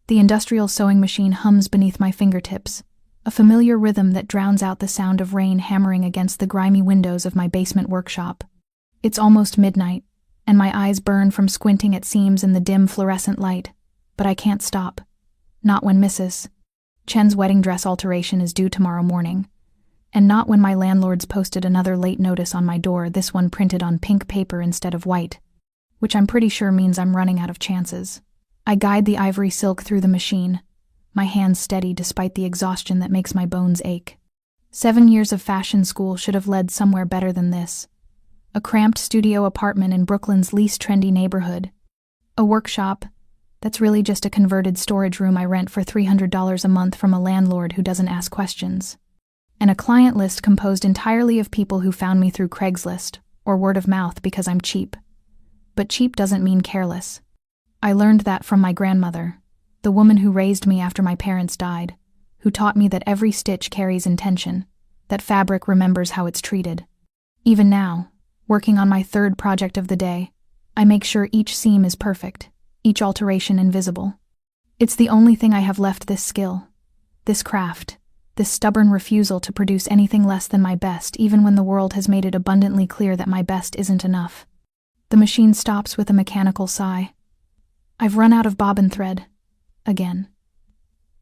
The industrial sewing machine hums beneath my fingertips, a familiar rhythm that drowns out the sound of rain hammering against the grimy windows of my basement workshop. It's almost midnight, and my eyes burn from squinting at seams in the dim fluorescent light, but I can't stop. Not when Mrs. Chen's wedding dress alteration is due tomorrow morning, and not when my landlord's posted another late notice on my door, this one printed on pink paper instead of white, which I'm pretty sure means I'm running out of chances. I guide the ivory silk through the machine, my hands steady despite the exhaustion that makes my bones ache. 7 years of fashion school should have led somewhere better than this. A cramped studio apartment in Brooklyn's least trendy neighborhood. A workshop that's really just a converted storage room I rent for $300 a month from a landlord who doesn't ask questions. And a client list composed entirely of people who found me through Craigslist or word of mouth because I'm cheap. But cheap doesn't mean careless. I learned that from my grandmother, the woman who raised me after my parents died, who taught me that every stitch carries intention, that fabric remembers how it's treated. Even now, working on my third project of the day, I make sure each seam is perfect, each alteration invisible. It's the only thing I have left: this skill, this craft, this stubborn refusal to produce anything less than my best, even when the world has made it abundantly clear that my best isn't enough. The machine stops with a mechanical sigh. I've run out of bobbin thread. Again.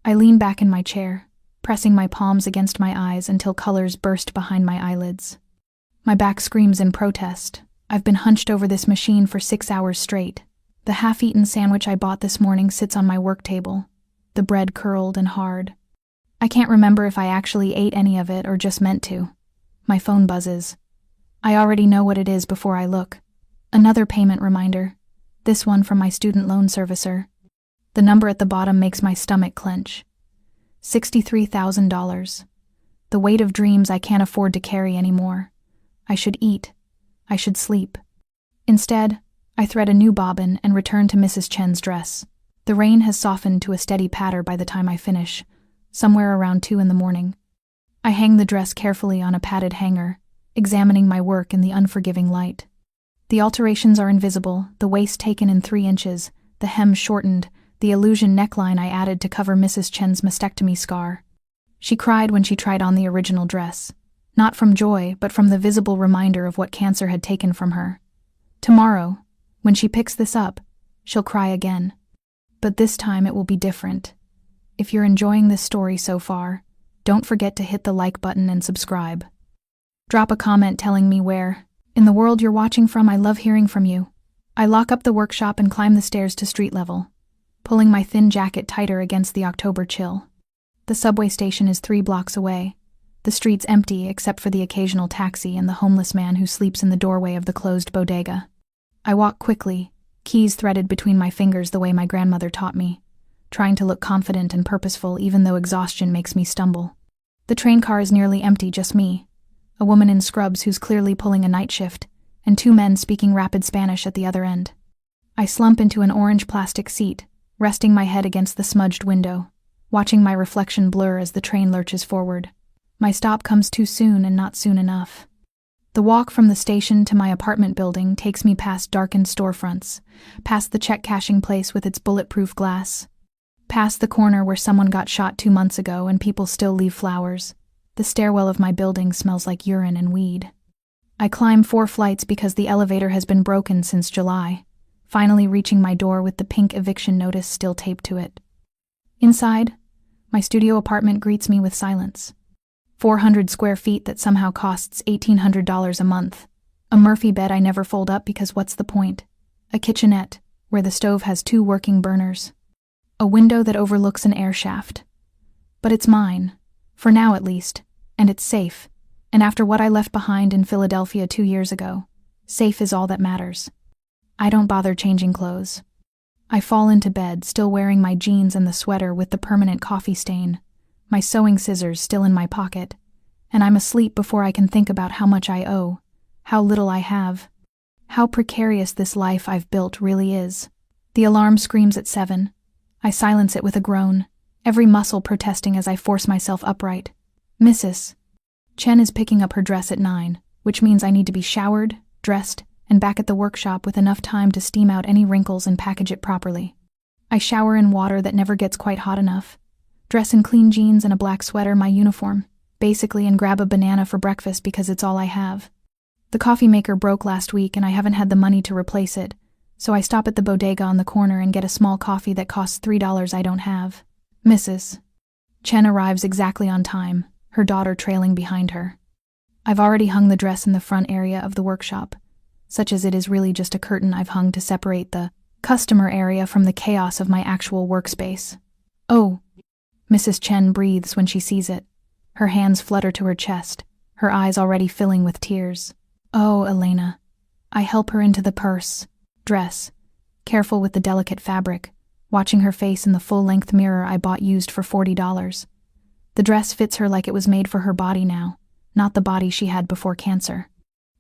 I lean back in my chair, pressing my palms against my eyes until colors burst behind my eyelids. My back screams in protest. I've been hunched over this machine for 6 hours straight. The half-eaten sandwich I bought this morning sits on my work table, the bread curled and hard. I can't remember if I actually ate any of it or just meant to. My phone buzzes. I already know what it is before I look. Another payment reminder. This one from my student loan servicer. The number at the bottom makes my stomach clench. $63,000. The weight of dreams I can't afford to carry anymore. I should eat. I should sleep. Instead, I thread a new bobbin and return to Mrs. Chen's dress. The rain has softened to a steady patter by the time I finish, somewhere around 2 a.m. I hang the dress carefully on a padded hanger, examining my work in the unforgiving light. The alterations are invisible, the waist taken in 3 inches, the hem shortened, the illusion neckline I added to cover Mrs. Chen's mastectomy scar. She cried when she tried on the original dress, not from joy, but from the visible reminder of what cancer had taken from her. Tomorrow, when she picks this up, she'll cry again. But this time it will be different. If you're enjoying this story so far, don't forget to hit the like button and subscribe. Drop a comment telling me where in the world you're watching from. I love hearing from you. I lock up the workshop and climb the stairs to street level, pulling my thin jacket tighter against the October chill. The subway station is 3 blocks away. The street's empty except for the occasional taxi and the homeless man who sleeps in the doorway of the closed bodega. I walk quickly, keys threaded between my fingers the way my grandmother taught me, trying to look confident and purposeful even though exhaustion makes me stumble. The train car is nearly empty, just me, a woman in scrubs who's clearly pulling a night shift, and 2 men speaking rapid Spanish at the other end. I slump into an orange plastic seat, resting my head against the smudged window, watching my reflection blur as the train lurches forward. My stop comes too soon and not soon enough. The walk from the station to my apartment building takes me past darkened storefronts, past the check-cashing place with its bulletproof glass, past the corner where someone got shot 2 months ago and people still leave flowers. The stairwell of my building smells like urine and weed. I climb 4 flights because the elevator has been broken since July, finally reaching my door with the pink eviction notice still taped to it. Inside, my studio apartment greets me with silence. 400 square feet that somehow costs $1,800 a month. A Murphy bed I never fold up because what's the point? A kitchenette, where the stove has 2 working burners. A window that overlooks an air shaft. But it's mine, for now at least, and it's safe. And after what I left behind in Philadelphia 2 years ago, safe is all that matters. I don't bother changing clothes. I fall into bed, still wearing my jeans and the sweater with the permanent coffee stain, my sewing scissors still in my pocket, and I'm asleep before I can think about how much I owe, how little I have, how precarious this life I've built really is. The alarm screams at 7. I silence it with a groan, every muscle protesting as I force myself upright. Mrs. Chen is picking up her dress at 9, which means I need to be showered, dressed, and back at the workshop with enough time to steam out any wrinkles and package it properly. I shower in water that never gets quite hot enough, dress in clean jeans and a black sweater, my uniform, basically, and grab a banana for breakfast because it's all I have. The coffee maker broke last week and I haven't had the money to replace it, so I stop at the bodega on the corner and get a small coffee that costs $3 I don't have. Mrs. Chen arrives exactly on time, her daughter trailing behind her. I've already hung the dress in the front area of the workshop, such as it is really just a curtain I've hung to separate the customer area from the chaos of my actual workspace. Oh, Mrs. Chen breathes when she sees it. Her hands flutter to her chest, her eyes already filling with tears. Oh, Elena. I help her into the dress, careful with the delicate fabric, watching her face in the full-length mirror I bought used for $40. The dress fits her like it was made for her body now, not the body she had before cancer.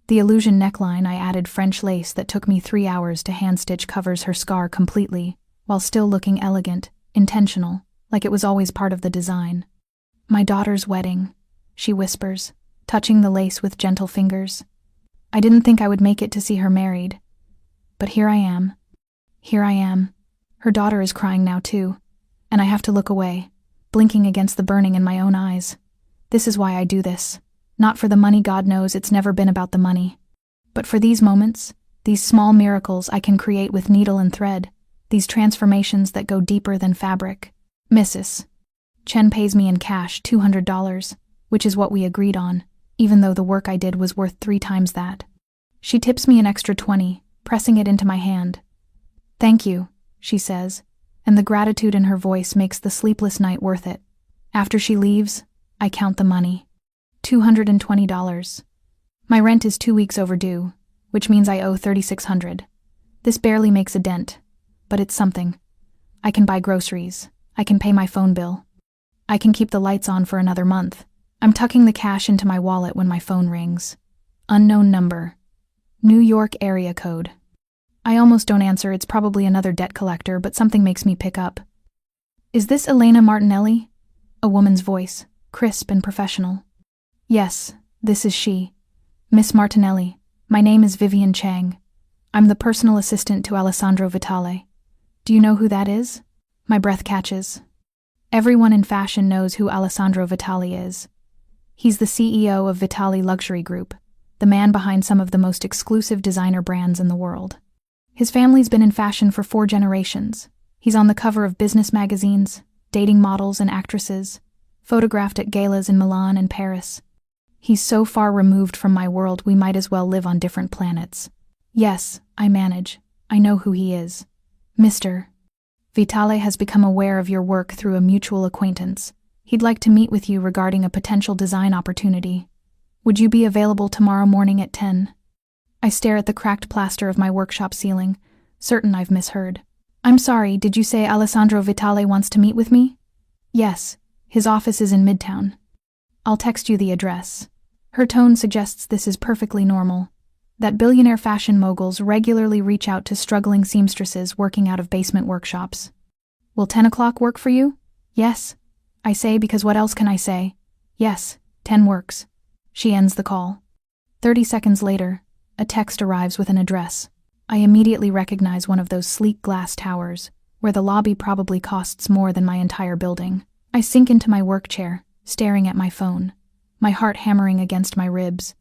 The illusion neckline I added French lace that took me 3 hours to hand-stitch covers her scar completely, while still looking elegant, intentional, like it was always part of the design. My daughter's wedding, she whispers, touching the lace with gentle fingers. I didn't think I would make it to see her married. But here I am. Here I am. Her daughter is crying now too, and I have to look away, blinking against the burning in my own eyes. This is why I do this. Not for the money, God knows it's never been about the money. But for these moments, these small miracles I can create with needle and thread, these transformations that go deeper than fabric. Mrs. Chen pays me in cash $200, which is what we agreed on, even though the work I did was worth 3 times that. She tips me an extra 20, pressing it into my hand. Thank you, she says, and the gratitude in her voice makes the sleepless night worth it. After she leaves, I count the money. $220. My rent is 2 weeks overdue, which means I owe $3,600. This barely makes a dent, but it's something. I can buy groceries. I can pay my phone bill. I can keep the lights on for another month. I'm tucking the cash into my wallet when my phone rings. Unknown number. New York area code. I almost don't answer, it's probably another debt collector, but something makes me pick up. Is this Elena Martinelli? A woman's voice, crisp and professional. Yes, this is she. Miss Martinelli, my name is Vivian Chang. I'm the personal assistant to Alessandro Vitale. Do you know who that is? My breath catches. Everyone in fashion knows who Alessandro Vitale is. He's the CEO of Vitale Luxury Group, the man behind some of the most exclusive designer brands in the world. His family's been in fashion for 4 generations. He's on the cover of business magazines, dating models and actresses, photographed at galas in Milan and Paris. He's so far removed from my world we might as well live on different planets. Yes, I manage. I know who he is. Mr. Vitale has become aware of your work through a mutual acquaintance. He'd like to meet with you regarding a potential design opportunity. Would you be available tomorrow morning at 10? I stare at the cracked plaster of my workshop ceiling, certain I've misheard. I'm sorry, did you say Alessandro Vitale wants to meet with me? Yes, his office is in Midtown. I'll text you the address. Her tone suggests this is perfectly normal, that billionaire fashion moguls regularly reach out to struggling seamstresses working out of basement workshops. Will 10 o'clock work for you? Yes, I say, because what else can I say? Yes, 10 works. She ends the call. 30 seconds later, a text arrives with an address. I immediately recognize one of those sleek glass towers, where the lobby probably costs more than my entire building. I sink into my work chair, staring at my phone, my heart hammering against my ribs.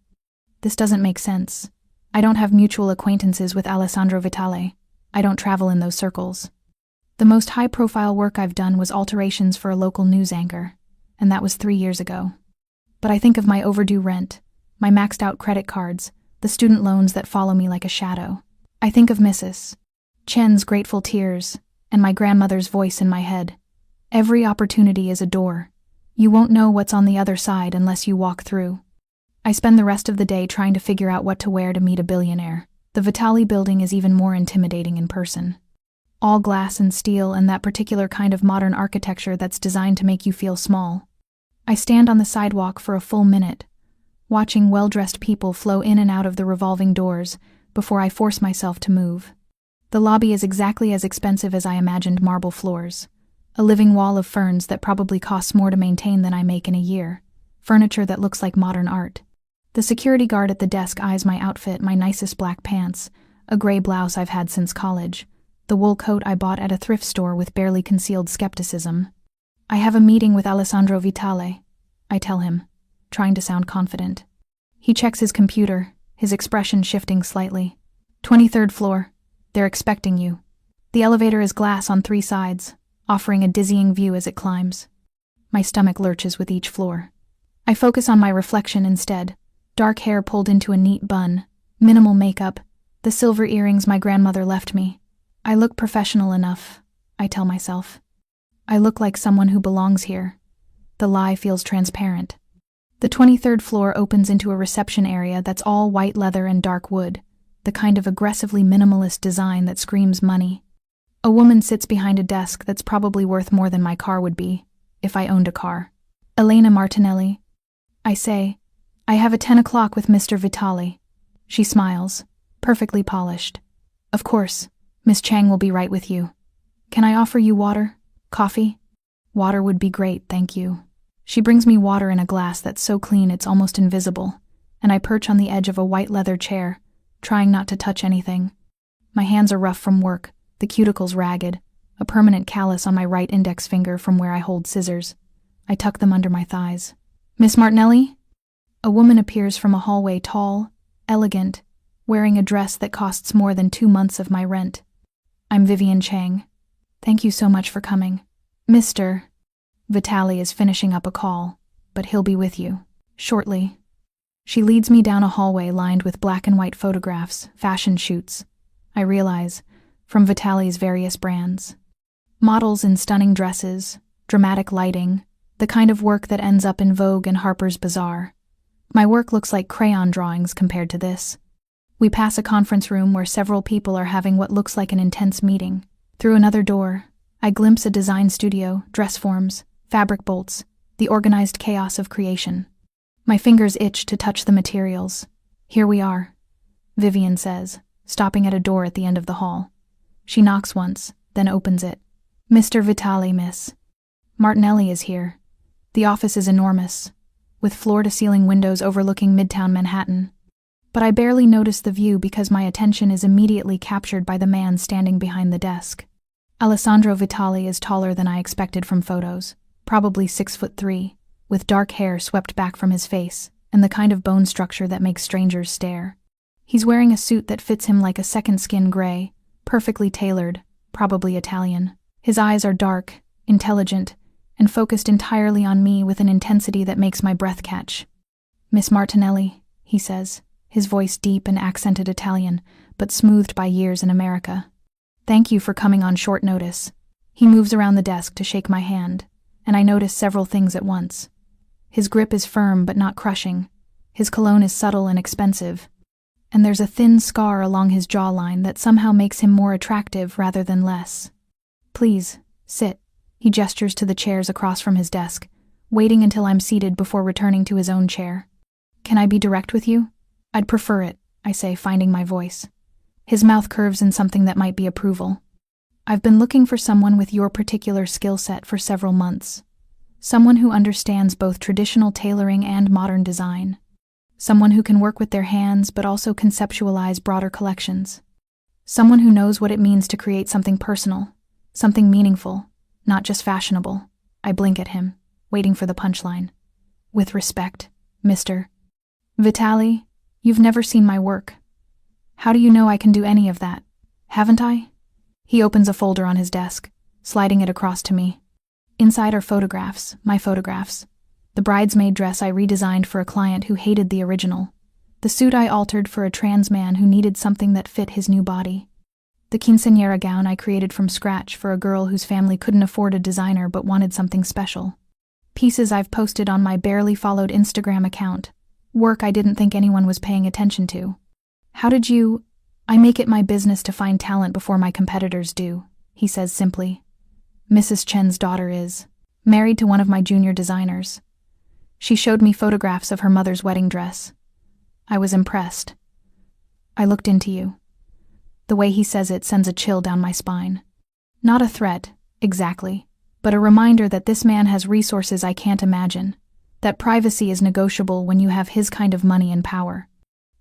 This doesn't make sense. I don't have mutual acquaintances with Alessandro Vitale. I don't travel in those circles. The most high-profile work I've done was alterations for a local news anchor, and that was 3 years ago. But I think of my overdue rent, my maxed-out credit cards, the student loans that follow me like a shadow. I think of Mrs. Chen's grateful tears, and my grandmother's voice in my head. Every opportunity is a door. You won't know what's on the other side unless you walk through. I spend the rest of the day trying to figure out what to wear to meet a billionaire. The Vitale building is even more intimidating in person. All glass and steel and that particular kind of modern architecture that's designed to make you feel small. I stand on the sidewalk for a full minute, watching well-dressed people flow in and out of the revolving doors before I force myself to move. The lobby is exactly as expensive as I imagined: marble floors, a living wall of ferns that probably costs more to maintain than I make in a year, furniture that looks like modern art. The security guard at the desk eyes my outfit, my nicest black pants, a gray blouse I've had since college, the wool coat I bought at a thrift store with barely concealed skepticism. I have a meeting with Alessandro Vitale, I tell him, trying to sound confident. He checks his computer, his expression shifting slightly. 23rd floor. They're expecting you. The elevator is glass on 3 sides, offering a dizzying view as it climbs. My stomach lurches with each floor. I focus on my reflection instead. Dark hair pulled into a neat bun, minimal makeup, the silver earrings my grandmother left me. I look professional enough, I tell myself. I look like someone who belongs here. The lie feels transparent. The 23rd floor opens into a reception area that's all white leather and dark wood, the kind of aggressively minimalist design that screams money. A woman sits behind a desk that's probably worth more than my car would be, if I owned a car. Elena Martinelli. I say, I have a 10 o'clock with Mr. Vitale. She smiles, perfectly polished. Of course, Miss Chang will be right with you. Can I offer you water? Coffee? Water would be great, thank you. She brings me water in a glass that's so clean it's almost invisible, and I perch on the edge of a white leather chair, trying not to touch anything. My hands are rough from work, the cuticles ragged, a permanent callus on my right index finger from where I hold scissors. I tuck them under my thighs. Miss Martinelli? A woman appears from a hallway, tall, elegant, wearing a dress that costs more than 2 months of my rent. I'm Vivian Chang. Thank you so much for coming. Mr. Vitale is finishing up a call, but he'll be with you shortly. She leads me down a hallway lined with black and white photographs, fashion shoots. I realize, from Vitale's various brands. Models in stunning dresses, dramatic lighting, the kind of work that ends up in Vogue and Harper's Bazaar. My work looks like crayon drawings compared to this. We pass a conference room where several people are having what looks like an intense meeting. Through another door, I glimpse a design studio, dress forms, fabric bolts, the organized chaos of creation. My fingers itch to touch the materials. Here we are, Vivian says, stopping at a door at the end of the hall. She knocks once, then opens it. Mr. Vitale, Miss Martinelli is here. The office is enormous, with floor-to-ceiling windows overlooking Midtown Manhattan. But I barely notice the view because my attention is immediately captured by the man standing behind the desk. Alessandro Vitale is taller than I expected from photos, probably 6'3", with dark hair swept back from his face, and the kind of bone structure that makes strangers stare. He's wearing a suit that fits him like a second skin gray, perfectly tailored, probably Italian. His eyes are dark, intelligent, and focused entirely on me with an intensity that makes my breath catch. Miss Martinelli, he says, his voice deep and accented Italian, but smoothed by years in America. Thank you for coming on short notice. He moves around the desk to shake my hand, and I notice several things at once. His grip is firm but not crushing. His cologne is subtle and expensive. And there's a thin scar along his jawline that somehow makes him more attractive rather than less. Please, sit. He gestures to the chairs across from his desk, waiting until I'm seated before returning to his own chair. Can I be direct with you? I'd prefer it, I say, finding my voice. His mouth curves in something that might be approval. I've been looking for someone with your particular skill set for several months. Someone who understands both traditional tailoring and modern design. Someone who can work with their hands but also conceptualize broader collections. Someone who knows what it means to create something personal, something meaningful, not just fashionable. I blink at him, waiting for the punchline. With respect, Mr. Vitale, you've never seen my work. How do you know I can do any of that? Haven't I? He opens a folder on his desk, sliding it across to me. Inside are photographs, my photographs. The bridesmaid dress I redesigned for a client who hated the original. The suit I altered for a trans man who needed something that fit his new body. The quinceañera gown I created from scratch for a girl whose family couldn't afford a designer but wanted something special. Pieces I've posted on my barely followed Instagram account. Work I didn't think anyone was paying attention to. How did you... I make it my business to find talent before my competitors do, he says simply. Mrs. Chen's daughter is married to one of my junior designers. She showed me photographs of her mother's wedding dress. I was impressed. I looked into you. The way he says it sends a chill down my spine. Not a threat, exactly, but a reminder that this man has resources I can't imagine, that privacy is negotiable when you have his kind of money and power.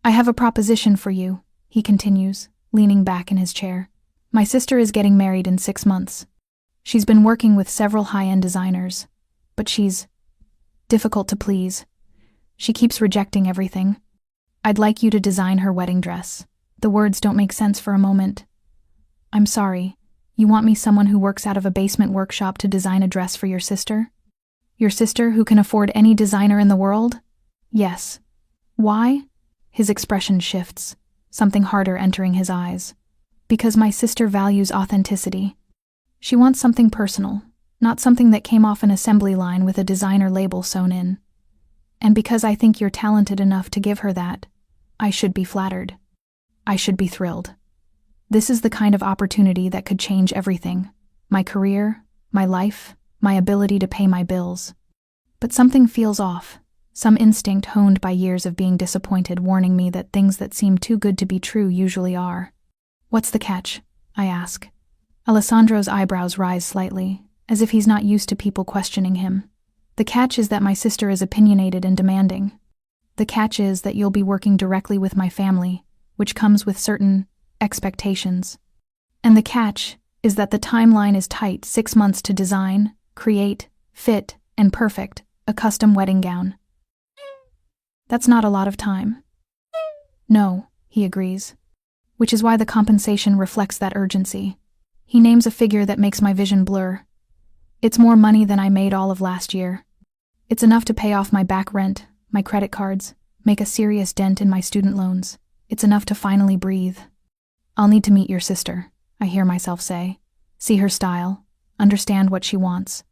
I have a proposition for you, he continues, leaning back in his chair. My sister is getting married in 6 months. She's been working with several high-end designers, but she's difficult to please. She keeps rejecting everything. I'd like you to design her wedding dress. The words don't make sense for a moment. I'm sorry. You want me, someone who works out of a basement workshop, to design a dress for your sister? Your sister, who can afford any designer in the world? Yes. Why? His expression shifts, something harder entering his eyes. Because my sister values authenticity. She wants something personal, not something that came off an assembly line with a designer label sewn in. And because I think you're talented enough to give her that, I should be flattered. I should be thrilled. This is the kind of opportunity that could change everything. My career, my life, my ability to pay my bills. But something feels off. Some instinct honed by years of being disappointed, warning me that things that seem too good to be true usually are. What's the catch? I ask. Alessandro's eyebrows rise slightly, as if he's not used to people questioning him. The catch is that my sister is opinionated and demanding. The catch is that you'll be working directly with my family, which comes with certain expectations. And the catch is that the timeline is tight: 6 months to design, create, fit, and perfect a custom wedding gown. That's not a lot of time. No, he agrees. Which is why the compensation reflects that urgency. He names a figure that makes my vision blur. It's more money than I made all of last year. It's enough to pay off my back rent, my credit cards, make a serious dent in my student loans. It's enough to finally breathe. I'll need to meet your sister, I hear myself say. See her style, understand what she wants.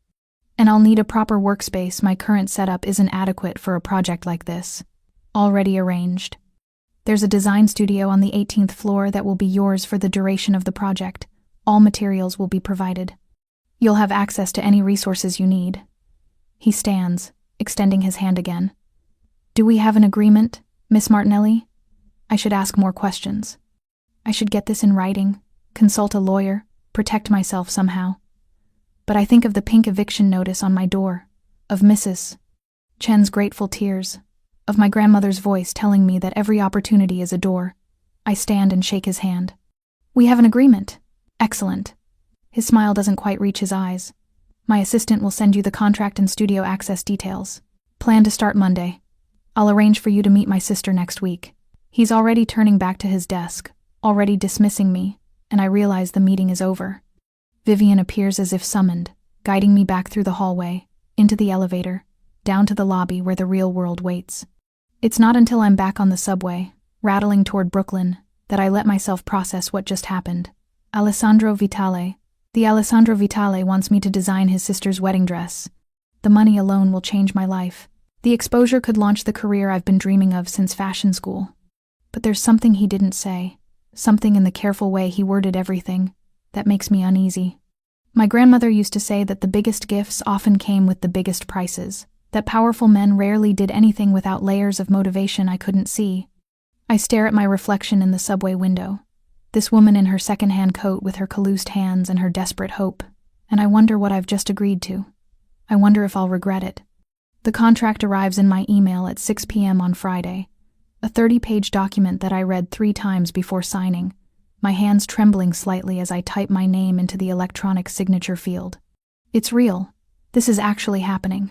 And I'll need a proper workspace. My current setup isn't adequate for a project like this. Already arranged. There's a design studio on the 18th floor that will be yours for the duration of the project. All materials will be provided. You'll have access to any resources you need. He stands, extending his hand again. Do we have an agreement, Miss Martinelli? I should ask more questions. I should get this in writing, consult a lawyer, protect myself somehow. But I think of the pink eviction notice on my door, of Mrs. Chen's grateful tears, of my grandmother's voice telling me that every opportunity is a door. I stand and shake his hand. We have an agreement. Excellent. His smile doesn't quite reach his eyes. My assistant will send you the contract and studio access details. Plan to start Monday. I'll arrange for you to meet my sister next week. He's already turning back to his desk, already dismissing me, and I realize the meeting is over. Vivian appears as if summoned, guiding me back through the hallway, into the elevator, down to the lobby where the real world waits. It's not until I'm back on the subway, rattling toward Brooklyn, that I let myself process what just happened. Alessandro Vitale. The Alessandro Vitale wants me to design his sister's wedding dress. The money alone will change my life. The exposure could launch the career I've been dreaming of since fashion school. But there's something he didn't say, something in the careful way he worded everything, that makes me uneasy. My grandmother used to say that the biggest gifts often came with the biggest prices, that powerful men rarely did anything without layers of motivation I couldn't see. I stare at my reflection in the subway window, this woman in her second-hand coat with her calloused hands and her desperate hope, and I wonder what I've just agreed to. I wonder if I'll regret it. The contract arrives in my email at 6 p.m. on Friday, a 30-page document that I read 3 times before signing, my hands trembling slightly as I type my name into the electronic signature field. It's real. This is actually happening.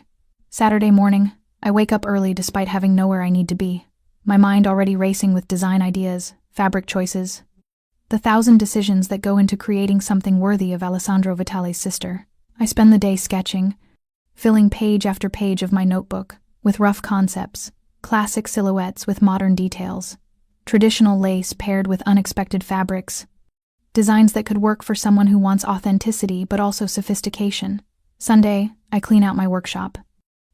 Saturday morning, I wake up early despite having nowhere I need to be, my mind already racing with design ideas, fabric choices, the 1,000 decisions that go into creating something worthy of Alessandro Vitale's sister. I spend the day sketching, filling page after page of my notebook with rough concepts, classic silhouettes with modern details, traditional lace paired with unexpected fabrics, designs that could work for someone who wants authenticity but also sophistication. Sunday, I clean out my workshop.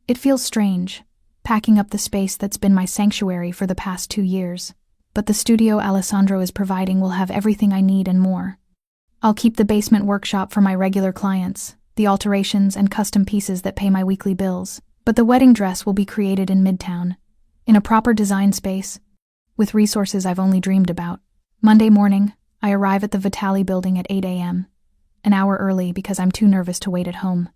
It feels strange, packing up the space that's been my sanctuary for the past 2 years. But the studio Alessandro is providing will have everything I need and more. I'll keep the basement workshop for my regular clients, the alterations and custom pieces that pay my weekly bills. But the wedding dress will be created in Midtown, in a proper design space, with resources I've only dreamed about. Monday morning, I arrive at the Vitale building at 8 a.m., an hour early because I'm too nervous to wait at home.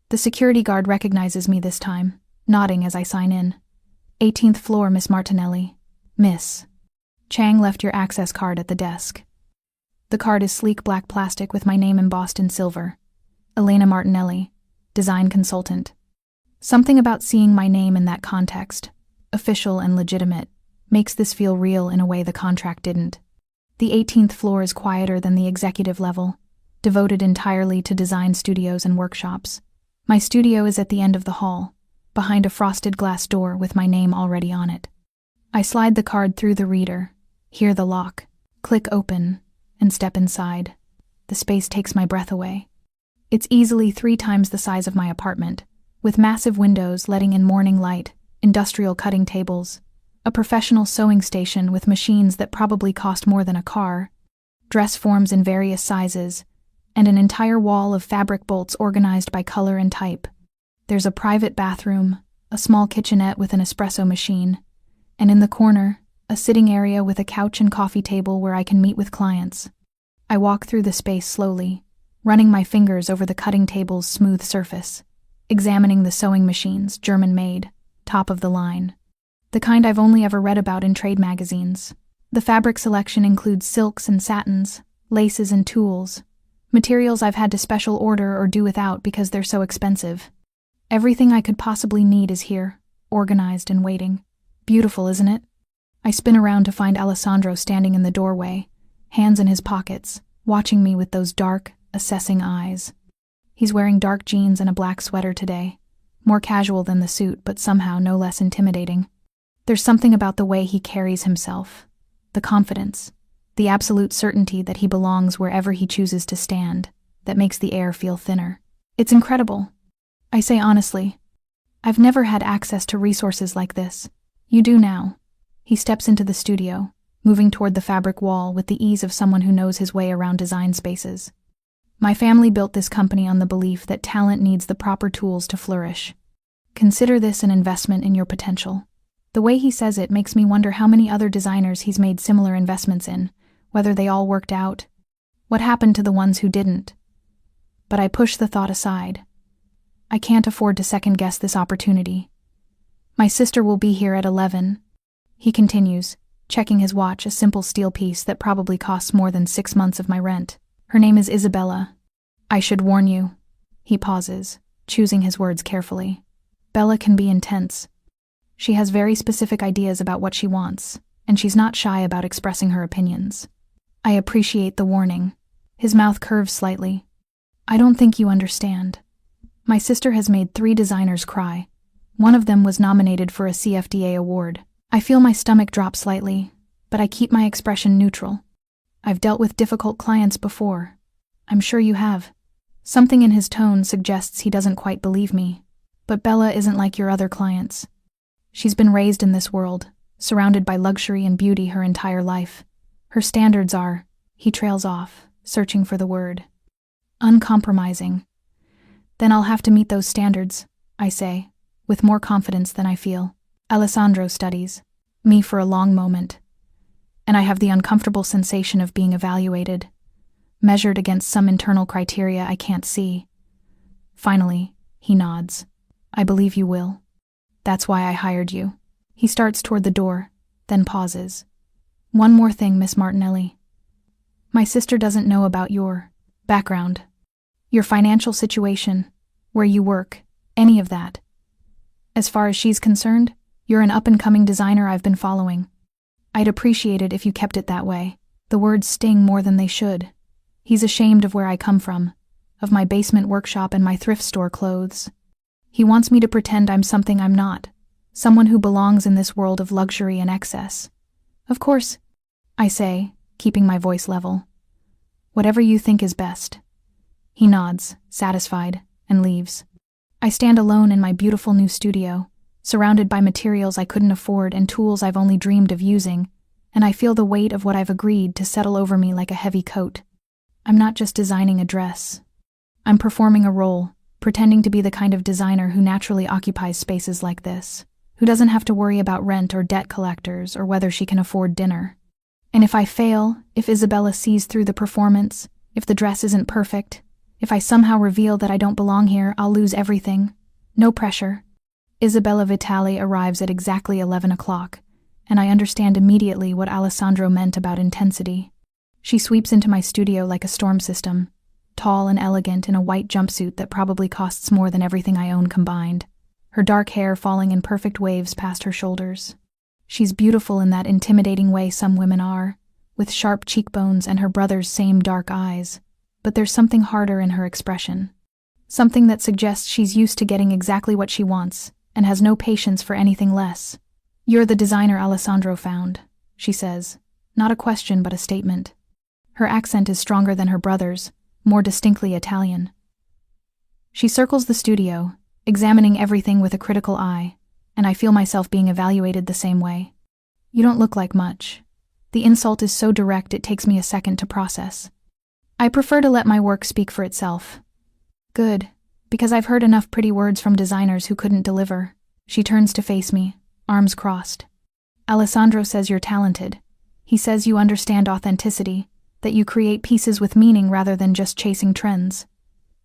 The security guard recognizes me this time, nodding as I sign in. 18th floor, Miss Martinelli. Miss Chang left your access card at the desk. The card is sleek black plastic with my name embossed in silver. Elena Martinelli, design consultant. Something about seeing my name in that context, official and legitimate, makes this feel real in a way the contract didn't. The 18th floor is quieter than the executive level, devoted entirely to design studios and workshops. My studio is at the end of the hall, behind a frosted glass door with my name already on it. I slide the card through the reader, hear the lock, click open, and step inside. The space takes my breath away. It's easily 3 times the size of my apartment, with massive windows letting in morning light, industrial cutting tables, a professional sewing station with machines that probably cost more than a car, dress forms in various sizes, and an entire wall of fabric bolts organized by color and type. There's a private bathroom, a small kitchenette with an espresso machine, and in the corner, a sitting area with a couch and coffee table where I can meet with clients. I walk through the space slowly, running my fingers over the cutting table's smooth surface, examining the sewing machines, German-made, top of the line. The kind I've only ever read about in trade magazines. The fabric selection includes silks and satins, laces and tools, materials I've had to special order or do without because they're so expensive. Everything I could possibly need is here, organized and waiting. Beautiful, isn't it? I spin around to find Alessandro standing in the doorway, hands in his pockets, watching me with those dark, assessing eyes. He's wearing dark jeans and a black sweater today, more casual than the suit but somehow no less intimidating. There's something about the way he carries himself, the confidence, the absolute certainty that he belongs wherever he chooses to stand, that makes the air feel thinner. It's incredible. I say honestly, I've never had access to resources like this. You do now. He steps into the studio, moving toward the fabric wall with the ease of someone who knows his way around design spaces. My family built this company on the belief that talent needs the proper tools to flourish. Consider this an investment in your potential. The way he says it makes me wonder how many other designers he's made similar investments in, whether they all worked out. What happened to the ones who didn't? But I push the thought aside. I can't afford to second-guess this opportunity. My sister will be here at 11. He continues, checking his watch, a simple steel piece that probably costs more than 6 months of my rent. Her name is Isabella. I should warn you. He pauses, choosing his words carefully. Bella can be intense. She has very specific ideas about what she wants, and she's not shy about expressing her opinions. I appreciate the warning. His mouth curves slightly. I don't think you understand. My sister has made 3 designers cry. One of them was nominated for a CFDA award. I feel my stomach drop slightly, but I keep my expression neutral. I've dealt with difficult clients before. I'm sure you have. Something in his tone suggests he doesn't quite believe me. But Bella isn't like your other clients. She's been raised in this world, surrounded by luxury and beauty her entire life. Her standards are, he trails off, searching for the word, uncompromising. Then I'll have to meet those standards, I say, with more confidence than I feel. Alessandro studies me for a long moment, and I have the uncomfortable sensation of being evaluated, measured against some internal criteria I can't see. Finally, he nods. I believe you will. That's why I hired you. He starts toward the door, then pauses. One more thing, Miss Martinelli. My sister doesn't know about your background, your financial situation, where you work, any of that. As far as she's concerned, you're an up-and-coming designer I've been following. I'd appreciate it if you kept it that way. The words sting more than they should. He's ashamed of where I come from, of my basement workshop and my thrift store clothes. He wants me to pretend I'm something I'm not, someone who belongs in this world of luxury and excess. Of course, I say, keeping my voice level. Whatever you think is best. He nods, satisfied, and leaves. I stand alone in my beautiful new studio, surrounded by materials I couldn't afford and tools I've only dreamed of using, and I feel the weight of what I've agreed to settle over me like a heavy coat. I'm not just designing a dress. I'm performing a role, pretending to be the kind of designer who naturally occupies spaces like this, who doesn't have to worry about rent or debt collectors or whether she can afford dinner. And if I fail, if Isabella sees through the performance, if the dress isn't perfect, if I somehow reveal that I don't belong here, I'll lose everything. No pressure. Isabella Vitali arrives at exactly 11 o'clock, and I understand immediately what Alessandro meant about intensity. She sweeps into my studio like a storm system, tall and elegant in a white jumpsuit that probably costs more than everything I own combined, her dark hair falling in perfect waves past her shoulders. She's beautiful in that intimidating way some women are, with sharp cheekbones and her brother's same dark eyes, but there's something harder in her expression. Something that suggests she's used to getting exactly what she wants, and has no patience for anything less. "You're the designer Alessandro found," she says, not a question but a statement. Her accent is stronger than her brother's, more distinctly Italian. She circles the studio, examining everything with a critical eye, and I feel myself being evaluated the same way. "You don't look like much." The insult is so direct it takes me a second to process. I prefer to let my work speak for itself. "Good, because I've heard enough pretty words from designers who couldn't deliver." She turns to face me, arms crossed. "Alessandro says you're talented. He says you understand authenticity, that you create pieces with meaning rather than just chasing trends.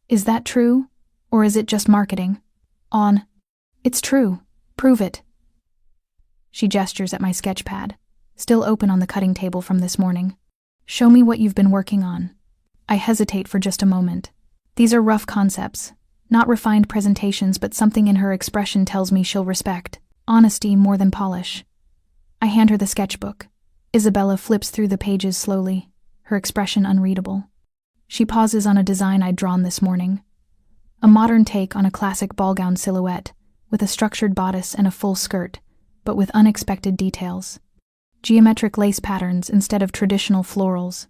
Is that true, or is it just marketing?" "It's true. Prove it." She gestures at my sketch pad, still open on the cutting table from this morning. "Show me what you've been working on." I hesitate for just a moment. These are rough concepts, not refined presentations, but something in her expression tells me she'll respect honesty more than polish. I hand her the sketchbook. Isabella flips through the pages slowly, her expression unreadable. She pauses on a design I'd drawn this morning. A modern take on a classic ball gown silhouette, with a structured bodice and a full skirt, but with unexpected details. Geometric lace patterns instead of traditional florals.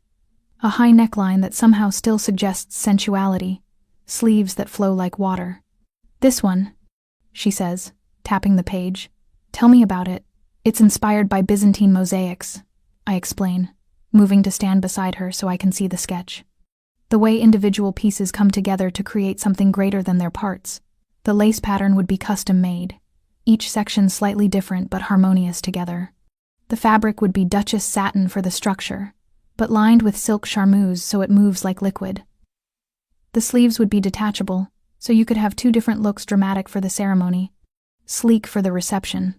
A high neckline that somehow still suggests sensuality, sleeves that flow like water. "This one," she says, tapping the page. "Tell me about it." "It's inspired by Byzantine mosaics," I explain, moving to stand beside her so I can see the sketch. The way individual pieces come together to create something greater than their parts. The lace pattern would be custom-made, each section slightly different but harmonious together. The fabric would be Duchess satin for the structure, but lined with silk charmeuse so it moves like liquid. The sleeves would be detachable, so you could have two different looks, dramatic for the ceremony, sleek for the reception.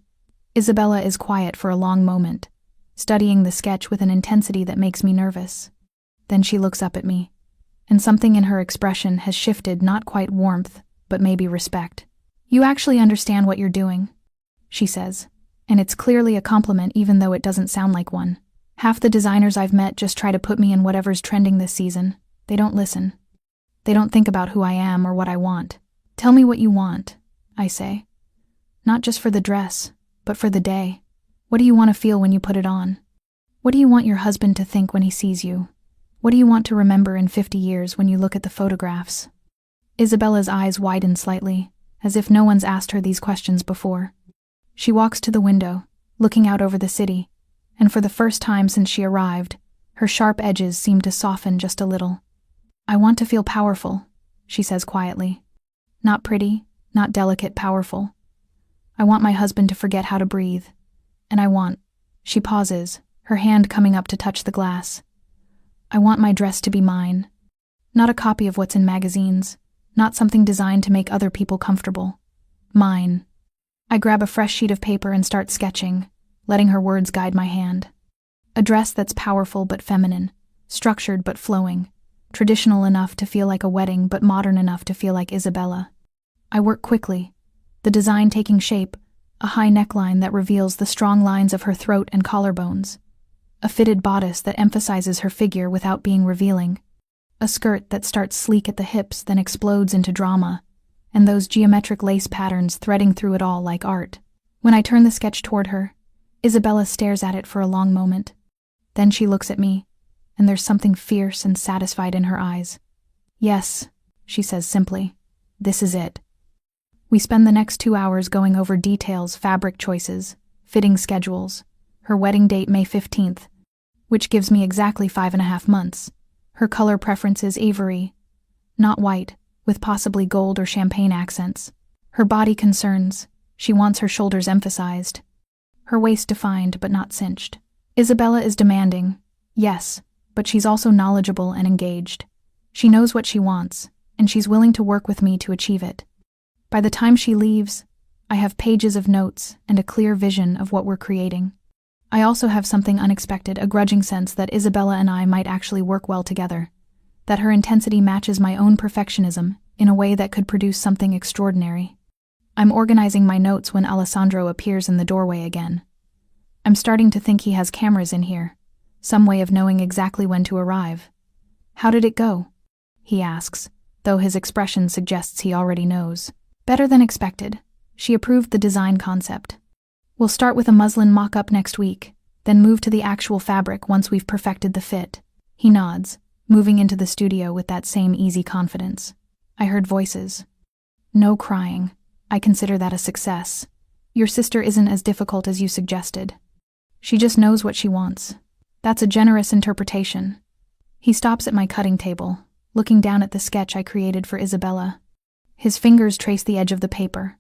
Isabella is quiet for a long moment, studying the sketch with an intensity that makes me nervous. Then she looks up at me, and something in her expression has shifted, not quite warmth, but maybe respect. "You actually understand what you're doing," she says, and it's clearly a compliment even though it doesn't sound like one. Half the designers I've met just try to put me in whatever's trending this season. They don't listen. They don't think about who I am or what I want. "Tell me what you want," I say. "Not just for the dress, but for the day. What do you want to feel when you put it on? What do you want your husband to think when he sees you? What do you want to remember in 50 years when you look at the photographs?" Isabella's eyes widen slightly, as if no one's asked her these questions before. She walks to the window, looking out over the city, and for the first time since she arrived, her sharp edges seem to soften just a little. "I want to feel powerful," she says quietly. "Not pretty, not delicate, powerful. I want my husband to forget how to breathe. And I want—" She pauses, her hand coming up to touch the glass. "I want my dress to be mine. Not a copy of what's in magazines, not something designed to make other people comfortable. Mine." I grab a fresh sheet of paper and start sketching, letting her words guide my hand. A dress that's powerful but feminine, structured but flowing, traditional enough to feel like a wedding but modern enough to feel like Isabella. I work quickly, the design taking shape, a high neckline that reveals the strong lines of her throat and collarbones, a fitted bodice that emphasizes her figure without being revealing, a skirt that starts sleek at the hips then explodes into drama, and those geometric lace patterns threading through it all like art. When I turn the sketch toward her, Isabella stares at it for a long moment. Then she looks at me, and there's something fierce and satisfied in her eyes. "Yes," she says simply. "This is it." We spend the next 2 hours going over details, fabric choices, fitting schedules. Her wedding date May 15th, which gives me exactly 5.5 months. Her color preference is ivory, not white, with possibly gold or champagne accents. Her body concerns, she wants her shoulders emphasized. Her waist defined but not cinched. Isabella is demanding, yes, but she's also knowledgeable and engaged. She knows what she wants, and she's willing to work with me to achieve it. By the time she leaves, I have pages of notes and a clear vision of what we're creating. I also have something unexpected, a grudging sense that Isabella and I might actually work well together, that her intensity matches my own perfectionism in a way that could produce something extraordinary. I'm organizing my notes when Alessandro appears in the doorway again. I'm starting to think he has cameras in here, some way of knowing exactly when to arrive. "How did it go?" he asks, though his expression suggests he already knows. "Better than expected. She approved the design concept. We'll start with a muslin mock-up next week, then move to the actual fabric once we've perfected the fit." He nods, moving into the studio with that same easy confidence. I heard voices. "No crying. I consider that a success. Your sister isn't as difficult as you suggested. She just knows what she wants. That's a generous interpretation." He stops at my cutting table, looking down at the sketch I created for Isabella. His fingers trace the edge of the paper,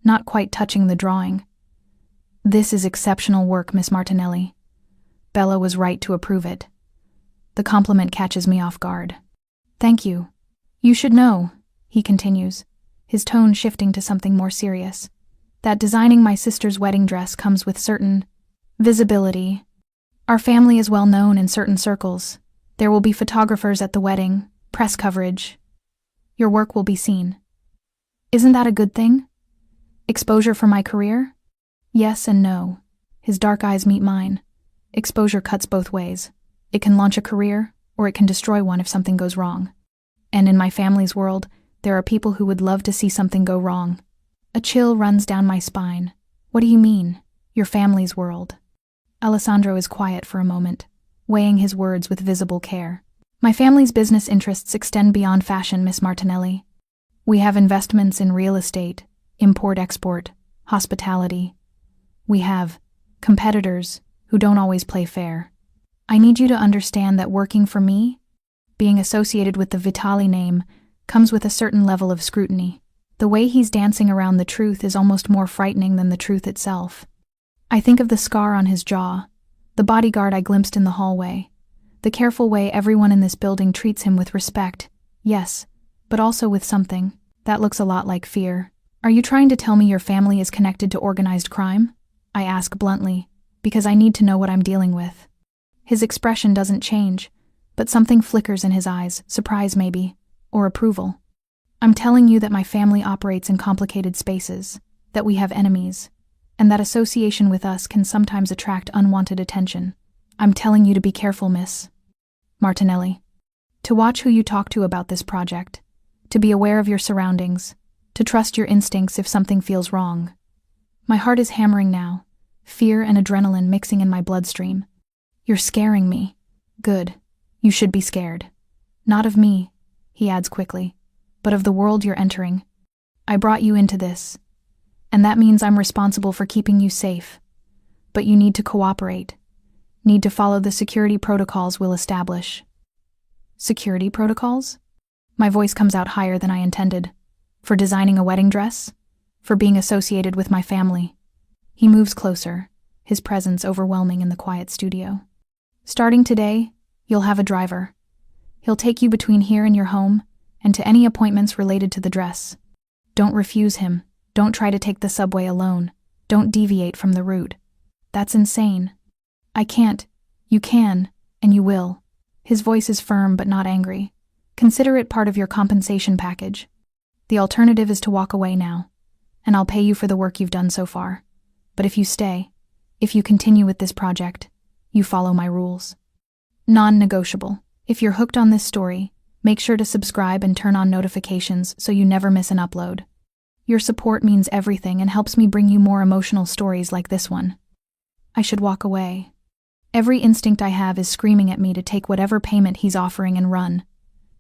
not quite touching the drawing. "This is exceptional work, Miss Martinelli. Bella was right to approve it." The compliment catches me off guard. "Thank you. You should know," he continues, his tone shifting to something more serious, "that designing my sister's wedding dress comes with certain visibility. Our family is well known in certain circles. There will be photographers at the wedding, press coverage. Your work will be seen. Isn't that a good thing? Exposure for my career?" Yes and no. His dark eyes meet mine. Exposure cuts both ways. It can launch a career, or it can destroy one if something goes wrong. And in my family's world, there are people who would love to see something go wrong. A chill runs down my spine. "What do you mean, your family's world?" Alessandro is quiet for a moment, weighing his words with visible care. "My family's business interests extend beyond fashion, Miss Martinelli. We have investments in real estate, import-export, hospitality. We have competitors who don't always play fair. I need you to understand that working for me, being associated with the Vitali name, comes with a certain level of scrutiny. The way he's dancing around the truth is almost more frightening than the truth itself. I think of the scar on his jaw, the bodyguard I glimpsed in the hallway, the careful way everyone in this building treats him with respect, yes, but also with something that looks a lot like fear. Are you trying to tell me your family is connected to organized crime? I ask bluntly, because I need to know what I'm dealing with. His expression doesn't change, but something flickers in his eyes, surprise maybe, or approval. I'm telling you that my family operates in complicated spaces, that we have enemies, and that association with us can sometimes attract unwanted attention. I'm telling you to be careful, Miss Martinelli. To watch who you talk to about this project, to be aware of your surroundings, to trust your instincts if something feels wrong. My heart is hammering now, fear and adrenaline mixing in my bloodstream. You're scaring me. Good. You should be scared. Not of me, he adds quickly, but of the world you're entering. I brought you into this, and that means I'm responsible for keeping you safe. But you need to cooperate. Need to follow the security protocols we'll establish. Security protocols? My voice comes out higher than I intended. For designing a wedding dress? For being associated with my family. He moves closer, his presence overwhelming in the quiet studio. Starting today, you'll have a driver. He'll take you between here and your home, and to any appointments related to the dress. Don't refuse him. Don't try to take the subway alone. Don't deviate from the route. That's insane. I can't. You can, and you will. His voice is firm but not angry. Consider it part of your compensation package. The alternative is to walk away now, and I'll pay you for the work you've done so far. But if you stay, if you continue with this project, you follow my rules. Non-negotiable. If you're hooked on this story, make sure to subscribe and turn on notifications so you never miss an upload. Your support means everything and helps me bring you more emotional stories like this one. I should walk away. Every instinct I have is screaming at me to take whatever payment he's offering and run,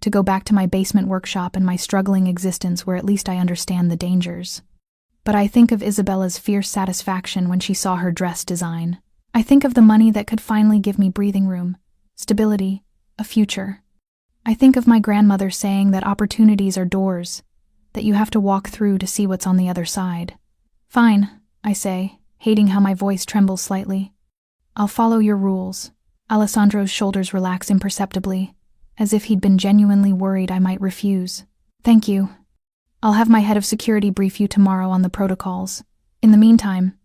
to go back to my basement workshop and my struggling existence where at least I understand the dangers. But I think of Isabella's fierce satisfaction when she saw her dress design. I think of the money that could finally give me breathing room, stability, a future. I think of my grandmother saying that opportunities are doors, that you have to walk through to see what's on the other side. Fine, I say, hating how my voice trembles slightly. I'll follow your rules. Alessandro's shoulders relax imperceptibly, as if he'd been genuinely worried I might refuse. Thank you. I'll have my head of security brief you tomorrow on the protocols. In the meantime,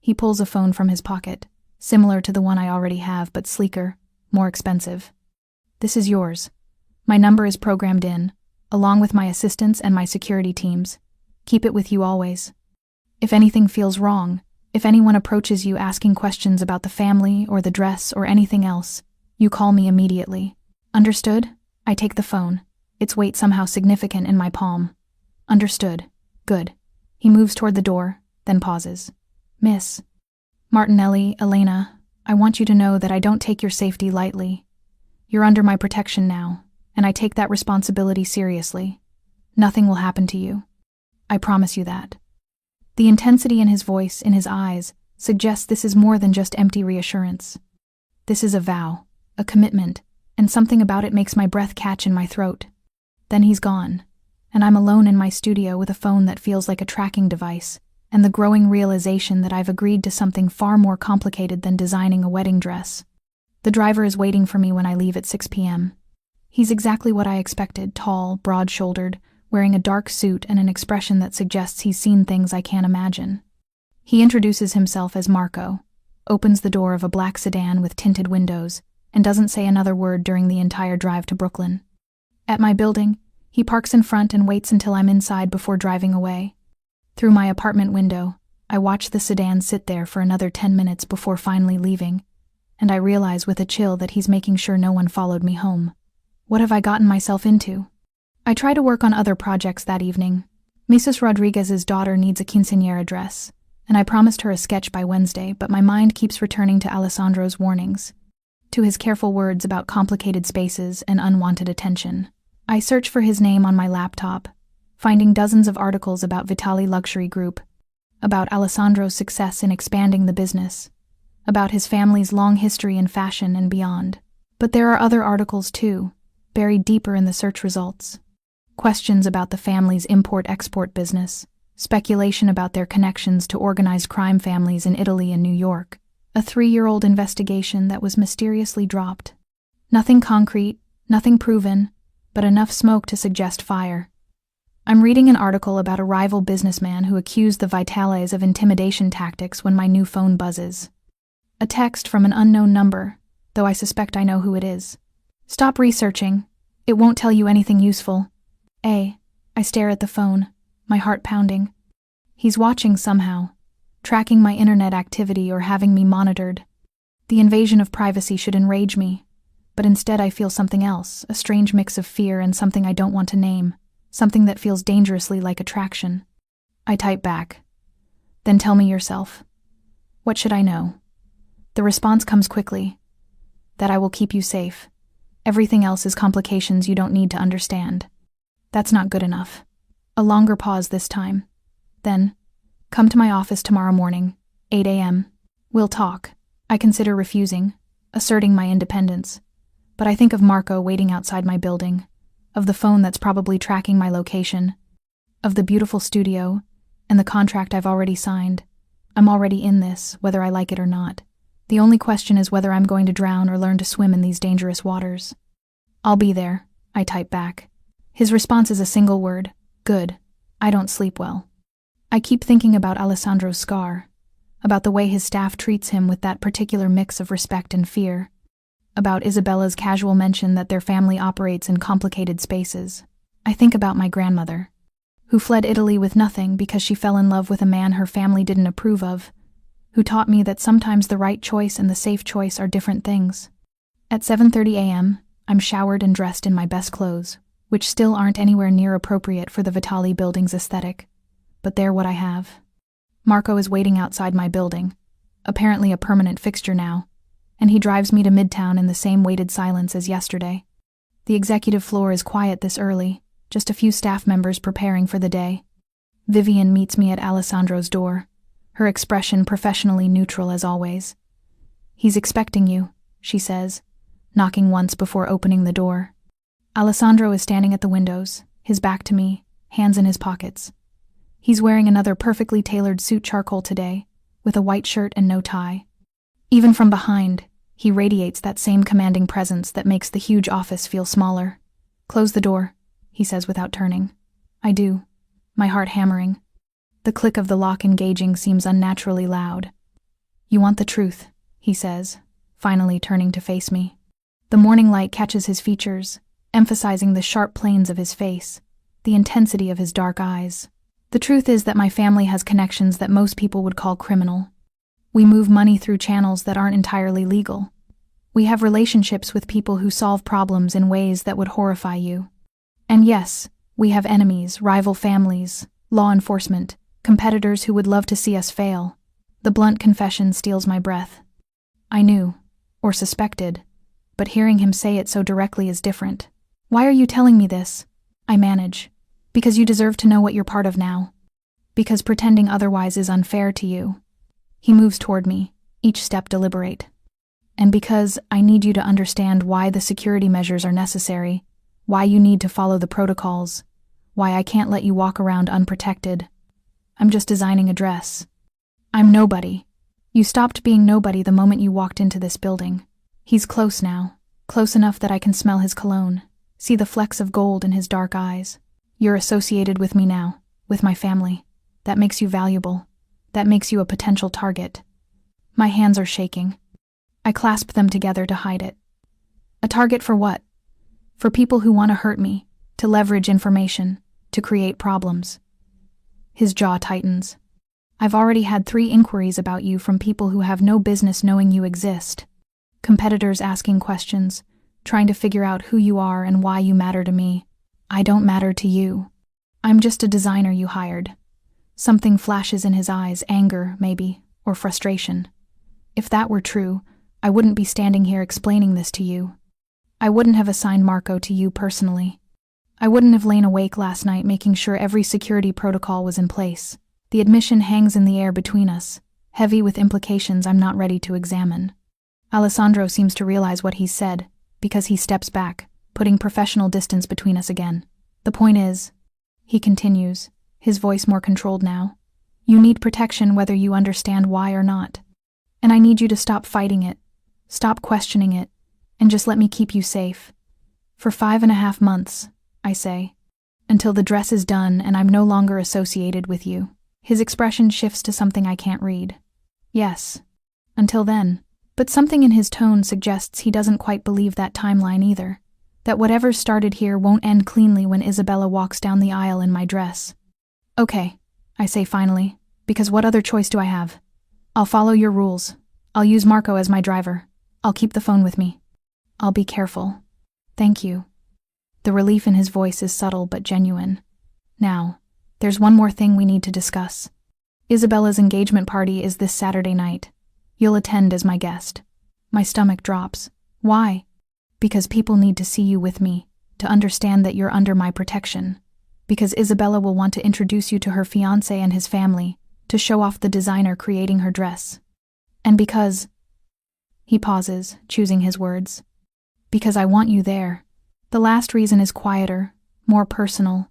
he pulls a phone from his pocket, similar to the one I already have, but sleeker, more expensive. This is yours. My number is programmed in, along with my assistants and my security teams. Keep it with you always. If anything feels wrong, if anyone approaches you asking questions about the family or the dress or anything else, you call me immediately. Understood? I take the phone, its weight somehow significant in my palm. Understood. Good. He moves toward the door, then pauses. Miss Martinelli, Elena, I want you to know that I don't take your safety lightly. You're under my protection now, and I take that responsibility seriously. Nothing will happen to you. I promise you that. The intensity in his voice, in his eyes, suggests this is more than just empty reassurance. This is a vow, a commitment, and something about it makes my breath catch in my throat. Then he's gone, and I'm alone in my studio with a phone that feels like a tracking device, and the growing realization that I've agreed to something far more complicated than designing a wedding dress. The driver is waiting for me when I leave at 6 p.m. He's exactly what I expected, tall, broad-shouldered, wearing a dark suit and an expression that suggests he's seen things I can't imagine. He introduces himself as Marco, opens the door of a black sedan with tinted windows, and doesn't say another word during the entire drive to Brooklyn. At my building, he parks in front and waits until I'm inside before driving away. Through my apartment window, I watch the sedan sit there for another 10 minutes before finally leaving, and I realize with a chill that he's making sure no one followed me home. What have I gotten myself into? I try to work on other projects that evening. Mrs. Rodriguez's daughter needs a quinceañera dress, and I promised her a sketch by Wednesday, but my mind keeps returning to Alessandro's warnings, to his careful words about complicated spaces and unwanted attention. I search for his name on my laptop, finding dozens of articles about Vitali Luxury Group, about Alessandro's success in expanding the business, about his family's long history in fashion and beyond. But there are other articles too, buried deeper in the search results. Questions about the family's import-export business, speculation about their connections to organized crime families in Italy and New York, a 3-year-old investigation that was mysteriously dropped. Nothing concrete, nothing proven, but enough smoke to suggest fire. I'm reading an article about a rival businessman who accused the Vitales of intimidation tactics when my new phone buzzes. A text from an unknown number, though I suspect I know who it is. Stop researching. It won't tell you anything useful. I stare at the phone, my heart pounding. He's watching somehow, tracking my internet activity or having me monitored. The invasion of privacy should enrage me, but instead I feel something else, a strange mix of fear and something I don't want to name, something that feels dangerously like attraction. I type back. Then tell me yourself. What should I know? The response comes quickly. That I will keep you safe. Everything else is complications you don't need to understand. That's not good enough. A longer pause this time. Then, come to my office tomorrow morning, 8 a.m. We'll talk. I consider refusing, asserting my independence. But I think of Marco waiting outside my building, of the phone that's probably tracking my location, of the beautiful studio, and the contract I've already signed. I'm already in this, whether I like it or not. The only question is whether I'm going to drown or learn to swim in these dangerous waters. I'll be there, I type back. His response is a single word, good. I don't sleep well. I keep thinking about Alessandro's scar, about the way his staff treats him with that particular mix of respect and fear, about Isabella's casual mention that their family operates in complicated spaces. I think about my grandmother, who fled Italy with nothing because she fell in love with a man her family didn't approve of, who taught me that sometimes the right choice and the safe choice are different things. At 7:30 a.m., I'm showered and dressed in my best clothes, which still aren't anywhere near appropriate for the Vitali building's aesthetic, but they're what I have. Marco is waiting outside my building, apparently a permanent fixture now, and he drives me to Midtown in the same weighted silence as yesterday. The executive floor is quiet this early, just a few staff members preparing for the day. Vivian meets me at Alessandro's door, her expression professionally neutral as always. He's expecting you, she says, knocking once before opening the door. Alessandro is standing at the windows, his back to me, hands in his pockets. He's wearing another perfectly tailored suit charcoal today, with a white shirt and no tie. Even from behind, he radiates that same commanding presence that makes the huge office feel smaller. Close the door, he says without turning. I do, my heart hammering. The click of the lock engaging seems unnaturally loud. You want the truth, he says, finally turning to face me. The morning light catches his features, emphasizing the sharp planes of his face, the intensity of his dark eyes. The truth is that my family has connections that most people would call criminal. We move money through channels that aren't entirely legal. We have relationships with people who solve problems in ways that would horrify you. And yes, we have enemies, rival families, law enforcement, competitors who would love to see us fail. The blunt confession steals my breath. I knew, or suspected, but hearing him say it so directly is different. Why are you telling me this? I manage. Because you deserve to know what you're part of now. Because pretending otherwise is unfair to you. He moves toward me, each step deliberate. And because I need you to understand why the security measures are necessary, why you need to follow the protocols, why I can't let you walk around unprotected. I'm just designing a dress. I'm nobody. You stopped being nobody the moment you walked into this building. He's close now, close enough that I can smell his cologne, see the flecks of gold in his dark eyes. You're associated with me now, with my family. That makes you valuable. That makes you a potential target. My hands are shaking. I clasp them together to hide it. A target for what? For people who want to hurt me, to leverage information, to create problems. His jaw tightens. I've already had 3 inquiries about you from people who have no business knowing you exist. Competitors asking questions, trying to figure out who you are and why you matter to me. I don't matter to you. I'm just a designer you hired. Something flashes in his eyes, anger, maybe, or frustration. If that were true, I wouldn't be standing here explaining this to you. I wouldn't have assigned Marco to you personally. I wouldn't have lain awake last night making sure every security protocol was in place. The admission hangs in the air between us, heavy with implications I'm not ready to examine. Alessandro seems to realize what he's said, because he steps back, putting professional distance between us again. The point is, he continues, his voice more controlled now, you need protection whether you understand why or not. And I need you to stop fighting it, stop questioning it, and just let me keep you safe. For 5.5 months, I say, until the dress is done and I'm no longer associated with you. His expression shifts to something I can't read. Yes, until then. But something in his tone suggests he doesn't quite believe that timeline either. That whatever started here won't end cleanly when Isabella walks down the aisle in my dress. Okay, I say finally, because what other choice do I have? I'll follow your rules. I'll use Marco as my driver. I'll keep the phone with me. I'll be careful. Thank you. The relief in his voice is subtle but genuine. Now, there's one more thing we need to discuss. Isabella's engagement party is this Saturday night. You'll attend as my guest. My stomach drops. Why? Because people need to see you with me, to understand that you're under my protection. Because Isabella will want to introduce you to her fiancé and his family, to show off the designer creating her dress. And because... He pauses, choosing his words. Because I want you there. The last reason is quieter, more personal,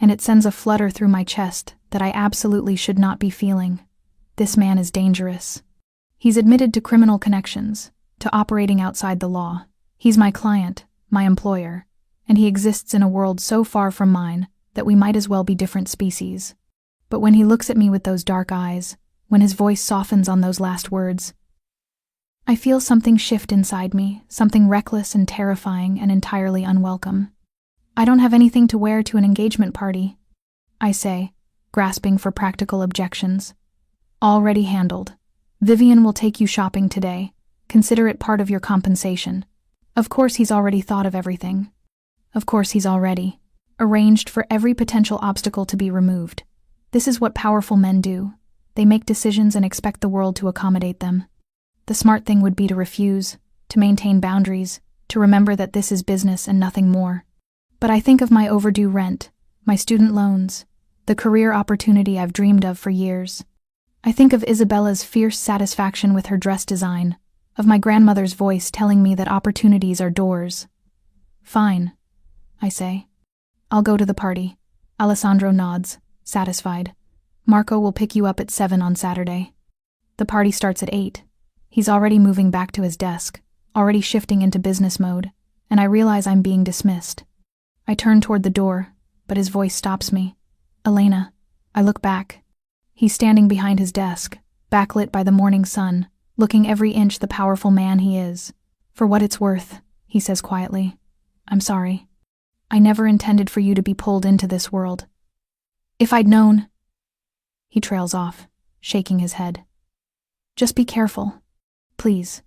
and it sends a flutter through my chest that I absolutely should not be feeling. This man is dangerous. He's admitted to criminal connections, to operating outside the law. He's my client, my employer, and he exists in a world so far from mine that we might as well be different species. But when he looks at me with those dark eyes, when his voice softens on those last words, I feel something shift inside me, something reckless and terrifying and entirely unwelcome. I don't have anything to wear to an engagement party, I say, grasping for practical objections. Already handled. Vivian will take you shopping today. Consider it part of your compensation. Of course he's already thought of everything. Of course he's already arranged for every potential obstacle to be removed. This is what powerful men do. They make decisions and expect the world to accommodate them. The smart thing would be to refuse, to maintain boundaries, to remember that this is business and nothing more. But I think of my overdue rent, my student loans, the career opportunity I've dreamed of for years. I think of Isabella's fierce satisfaction with her dress design, of my grandmother's voice telling me that opportunities are doors. Fine, I say. I'll go to the party. Alessandro nods, satisfied. Marco will pick you up at 7 on Saturday. The party starts at 8. He's already moving back to his desk, already shifting into business mode, and I realize I'm being dismissed. I turn toward the door, but his voice stops me. Elena. I look back. He's standing behind his desk, backlit by the morning sun, looking every inch the powerful man he is. For what it's worth, he says quietly, I'm sorry. I never intended for you to be pulled into this world. If I'd known... He trails off, shaking his head. Just be careful. Please.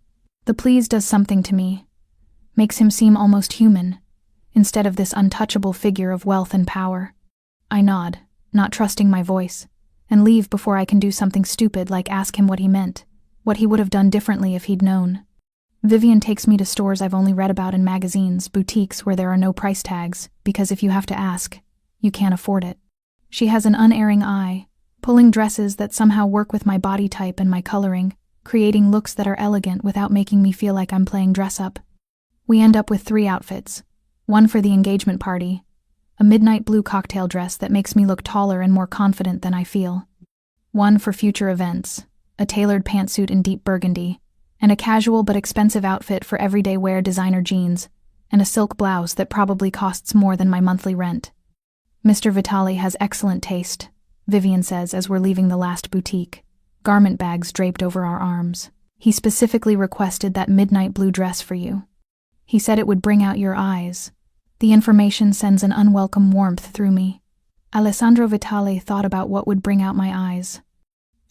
The please does something to me. Makes him seem almost human, instead of this untouchable figure of wealth and power. I nod, not trusting my voice, and leave before I can do something stupid like ask him what he meant, what he would have done differently if he'd known. Vivian takes me to stores I've only read about in magazines, boutiques where there are no price tags, because if you have to ask, you can't afford it. She has an unerring eye, pulling dresses that somehow work with my body type and my coloring, creating looks that are elegant without making me feel like I'm playing dress-up. We end up with 3 outfits, one for the engagement party, a midnight blue cocktail dress that makes me look taller and more confident than I feel, one for future events, a tailored pantsuit in deep burgundy, and a casual but expensive outfit for everyday wear designer jeans, and a silk blouse that probably costs more than my monthly rent. Mr. Vitale has excellent taste, Vivian says as we're leaving the last boutique, garment bags draped over our arms. He specifically requested that midnight blue dress for you. He said it would bring out your eyes. The information sends an unwelcome warmth through me. Alessandro Vitale thought about what would bring out my eyes.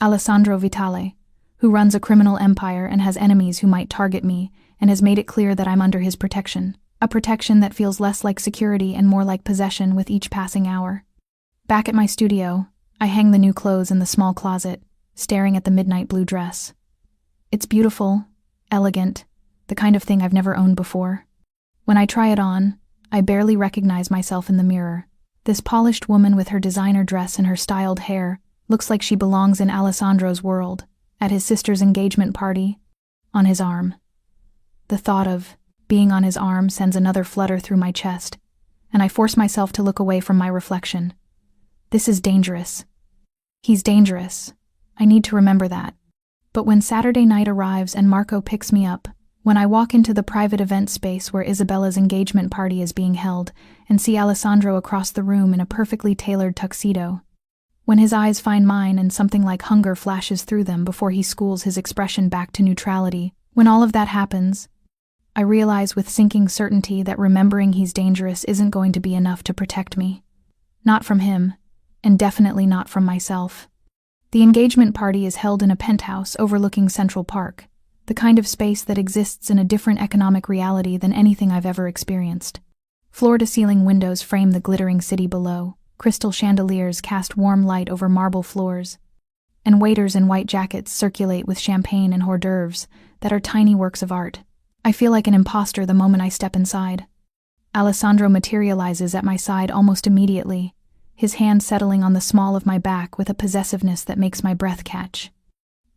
Alessandro Vitale, who runs a criminal empire and has enemies who might target me, and has made it clear that I'm under his protection, a protection that feels less like security and more like possession with each passing hour. Back at my studio, I hang the new clothes in the small closet, staring at the midnight blue dress. It's beautiful, elegant, the kind of thing I've never owned before. When I try it on, I barely recognize myself in the mirror. This polished woman with her designer dress and her styled hair looks like she belongs in Alessandro's world, at his sister's engagement party, on his arm. The thought of being on his arm sends another flutter through my chest, and I force myself to look away from my reflection. This is dangerous. He's dangerous. I need to remember that. But when Saturday night arrives and Marco picks me up, when I walk into the private event space where Isabella's engagement party is being held and see Alessandro across the room in a perfectly tailored tuxedo, when his eyes find mine and something like hunger flashes through them before he schools his expression back to neutrality, when all of that happens, I realize with sinking certainty that remembering he's dangerous isn't going to be enough to protect me. Not from him, and definitely not from myself. The engagement party is held in a penthouse overlooking Central Park, the kind of space that exists in a different economic reality than anything I've ever experienced. Floor-to-ceiling windows frame the glittering city below, crystal chandeliers cast warm light over marble floors, and waiters in white jackets circulate with champagne and hors d'oeuvres that are tiny works of art. I feel like an imposter the moment I step inside. Alessandro materializes at my side almost immediately, his hand settling on the small of my back with a possessiveness that makes my breath catch.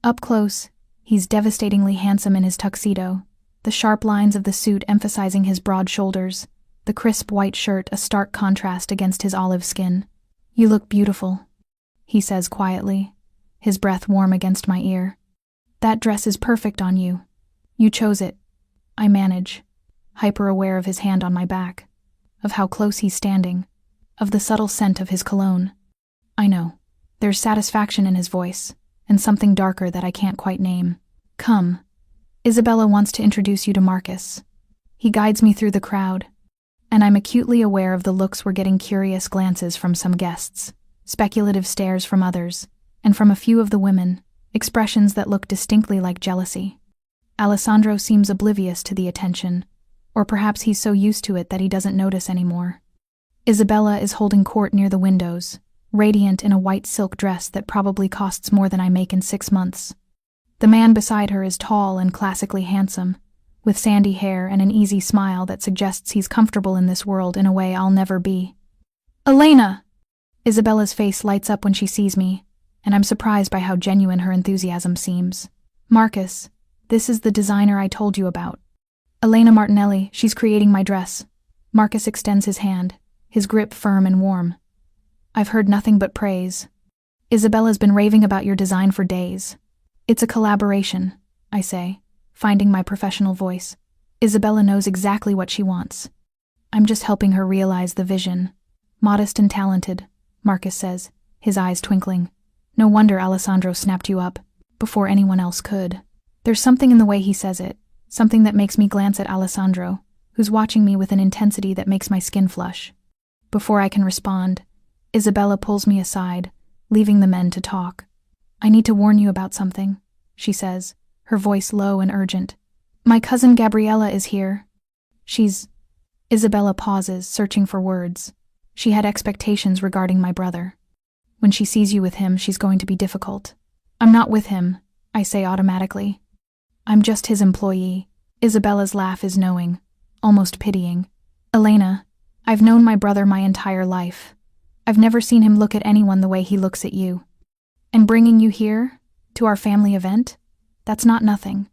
Up close, he's devastatingly handsome in his tuxedo, the sharp lines of the suit emphasizing his broad shoulders, the crisp white shirt a stark contrast against his olive skin. You look beautiful, he says quietly, his breath warm against my ear. That dress is perfect on you. You chose it. I manage, hyper-aware of his hand on my back, of how close he's standing, of the subtle scent of his cologne. I know. There's satisfaction in his voice, and something darker that I can't quite name. Come. Isabella wants to introduce you to Marcus. He guides me through the crowd, and I'm acutely aware of the looks we're getting, curious glances from some guests, speculative stares from others, and from a few of the women, expressions that look distinctly like jealousy. Alessandro seems oblivious to the attention, or perhaps he's so used to it that he doesn't notice anymore. Isabella is holding court near the windows, radiant in a white silk dress that probably costs more than I make in 6 months. The man beside her is tall and classically handsome, with sandy hair and an easy smile that suggests he's comfortable in this world in a way I'll never be. Elena! Isabella's face lights up when she sees me, and I'm surprised by how genuine her enthusiasm seems. Marcus, this is the designer I told you about. Elena Martinelli, she's creating my dress. Marcus extends his hand, his grip firm and warm. I've heard nothing but praise. Isabella's been raving about your design for days. It's a collaboration, I say, finding my professional voice. Isabella knows exactly what she wants. I'm just helping her realize the vision. Modest and talented, Marcus says, his eyes twinkling. No wonder Alessandro snapped you up, before anyone else could. There's something in the way he says it, something that makes me glance at Alessandro, who's watching me with an intensity that makes my skin flush. Before I can respond, Isabella pulls me aside, leaving the men to talk. I need to warn you about something, she says, her voice low and urgent. My cousin Gabriella is here. Isabella pauses, searching for words. She had expectations regarding my brother. When she sees you with him, she's going to be difficult. I'm not with him, I say automatically. I'm just his employee. Isabella's laugh is knowing, almost pitying. Elena, I've known my brother my entire life. I've never seen him look at anyone the way he looks at you. And bringing you here, to our family event, that's not nothing.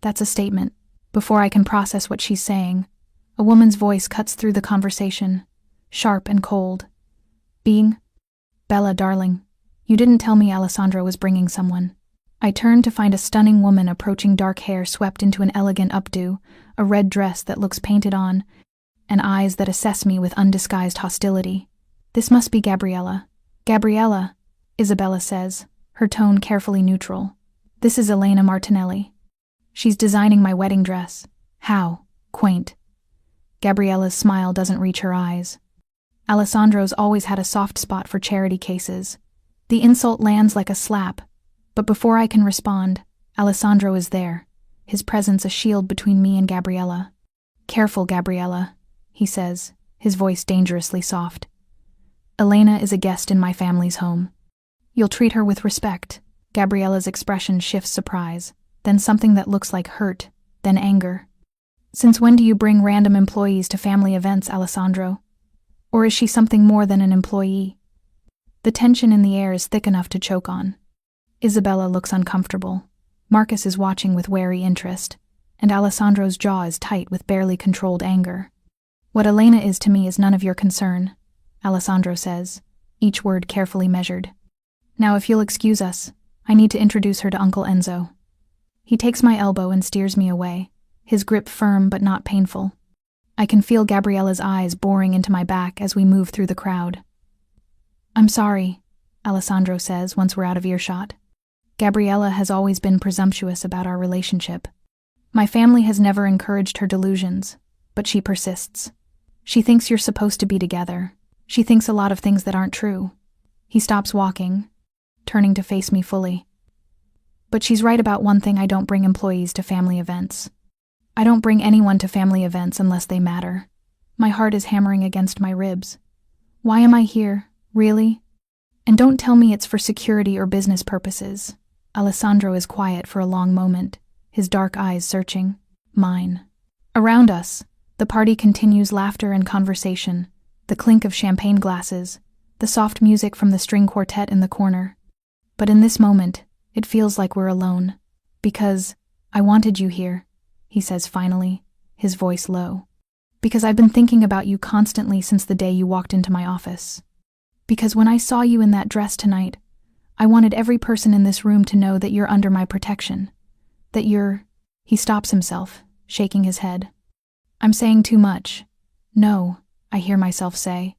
That's a statement. Before I can process what she's saying, a woman's voice cuts through the conversation, sharp and cold. Bella, darling, you didn't tell me Alessandro was bringing someone. I turned to find a stunning woman approaching, dark hair swept into an elegant updo, a red dress that looks painted on, and eyes that assess me with undisguised hostility. This must be Gabriella. Gabriella, Isabella says, her tone carefully neutral. This is Elena Martinelli. She's designing my wedding dress. How? Quaint. Gabriella's smile doesn't reach her eyes. Alessandro's always had a soft spot for charity cases. The insult lands like a slap, but before I can respond, Alessandro is there, his presence a shield between me and Gabriella. Careful, Gabriella, he says, his voice dangerously soft. Elena is a guest in my family's home. You'll treat her with respect. Gabriella's expression shifts surprise, then something that looks like hurt, then anger. Since when do you bring random employees to family events, Alessandro? Or is she something more than an employee? The tension in the air is thick enough to choke on. Isabella looks uncomfortable. Marcus is watching with wary interest, and Alessandro's jaw is tight with barely controlled anger. What Elena is to me is none of your concern, Alessandro says, each word carefully measured. Now, if you'll excuse us, I need to introduce her to Uncle Enzo. He takes my elbow and steers me away, his grip firm but not painful. I can feel Gabriella's eyes boring into my back as we move through the crowd. I'm sorry, Alessandro says once we're out of earshot. Gabriella has always been presumptuous about our relationship. My family has never encouraged her delusions, but she persists. She thinks you're supposed to be together. She thinks a lot of things that aren't true. He stops walking, turning to face me fully. But she's right about one thing: I don't bring employees to family events. I don't bring anyone to family events unless they matter. My heart is hammering against my ribs. Why am I here, really? And don't tell me it's for security or business purposes. Alessandro is quiet for a long moment, his dark eyes searching mine. Around us, the party continues, laughter and conversation, the clink of champagne glasses, the soft music from the string quartet in the corner. But in this moment, it feels like we're alone. Because I wanted you here, he says finally, his voice low. Because I've been thinking about you constantly since the day you walked into my office. Because when I saw you in that dress tonight, I wanted every person in this room to know that you're under my protection. That you're... He stops himself, shaking his head. I'm saying too much. No, I hear myself say.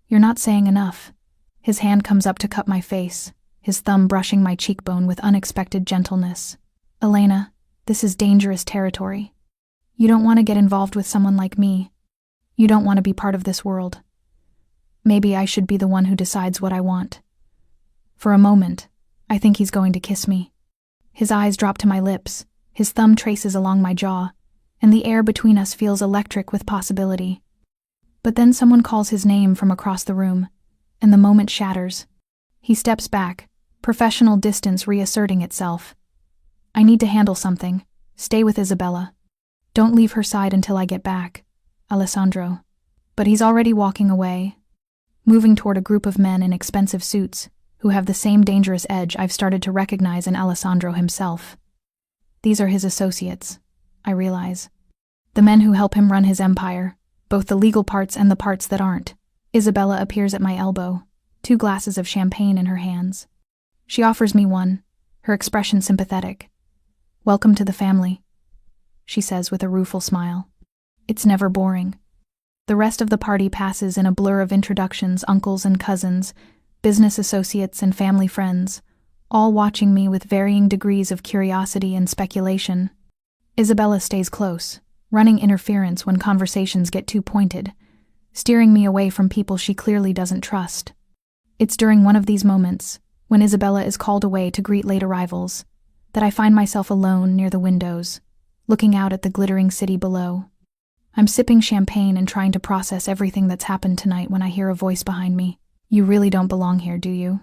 You're not saying enough. His hand comes up to cup my face, his thumb brushing my cheekbone with unexpected gentleness. Elena, this is dangerous territory. You don't want to get involved with someone like me. You don't want to be part of this world. Maybe I should be the one who decides what I want. For a moment, I think he's going to kiss me. His eyes drop to my lips, his thumb traces along my jaw, and the air between us feels electric with possibility. But then someone calls his name from across the room, and the moment shatters. He steps back, professional distance reasserting itself. I need to handle something. Stay with Isabella. Don't leave her side until I get back, Alessandro. But he's already walking away, moving toward a group of men in expensive suits who have the same dangerous edge I've started to recognize in Alessandro himself. These are his associates, I realize. The men who help him run his empire, both the legal parts and the parts that aren't. Isabella appears at my elbow, 2 glasses of champagne in her hands. She offers me one, her expression sympathetic. Welcome to the family, she says with a rueful smile. It's never boring. The rest of the party passes in a blur of introductions, uncles and cousins, business associates and family friends, all watching me with varying degrees of curiosity and speculation. Isabella stays close, running interference when conversations get too pointed, steering me away from people she clearly doesn't trust. It's during one of these moments, when Isabella is called away to greet late arrivals, that I find myself alone near the windows, looking out at the glittering city below. I'm sipping champagne and trying to process everything that's happened tonight when I hear a voice behind me. "You really don't belong here, do you?"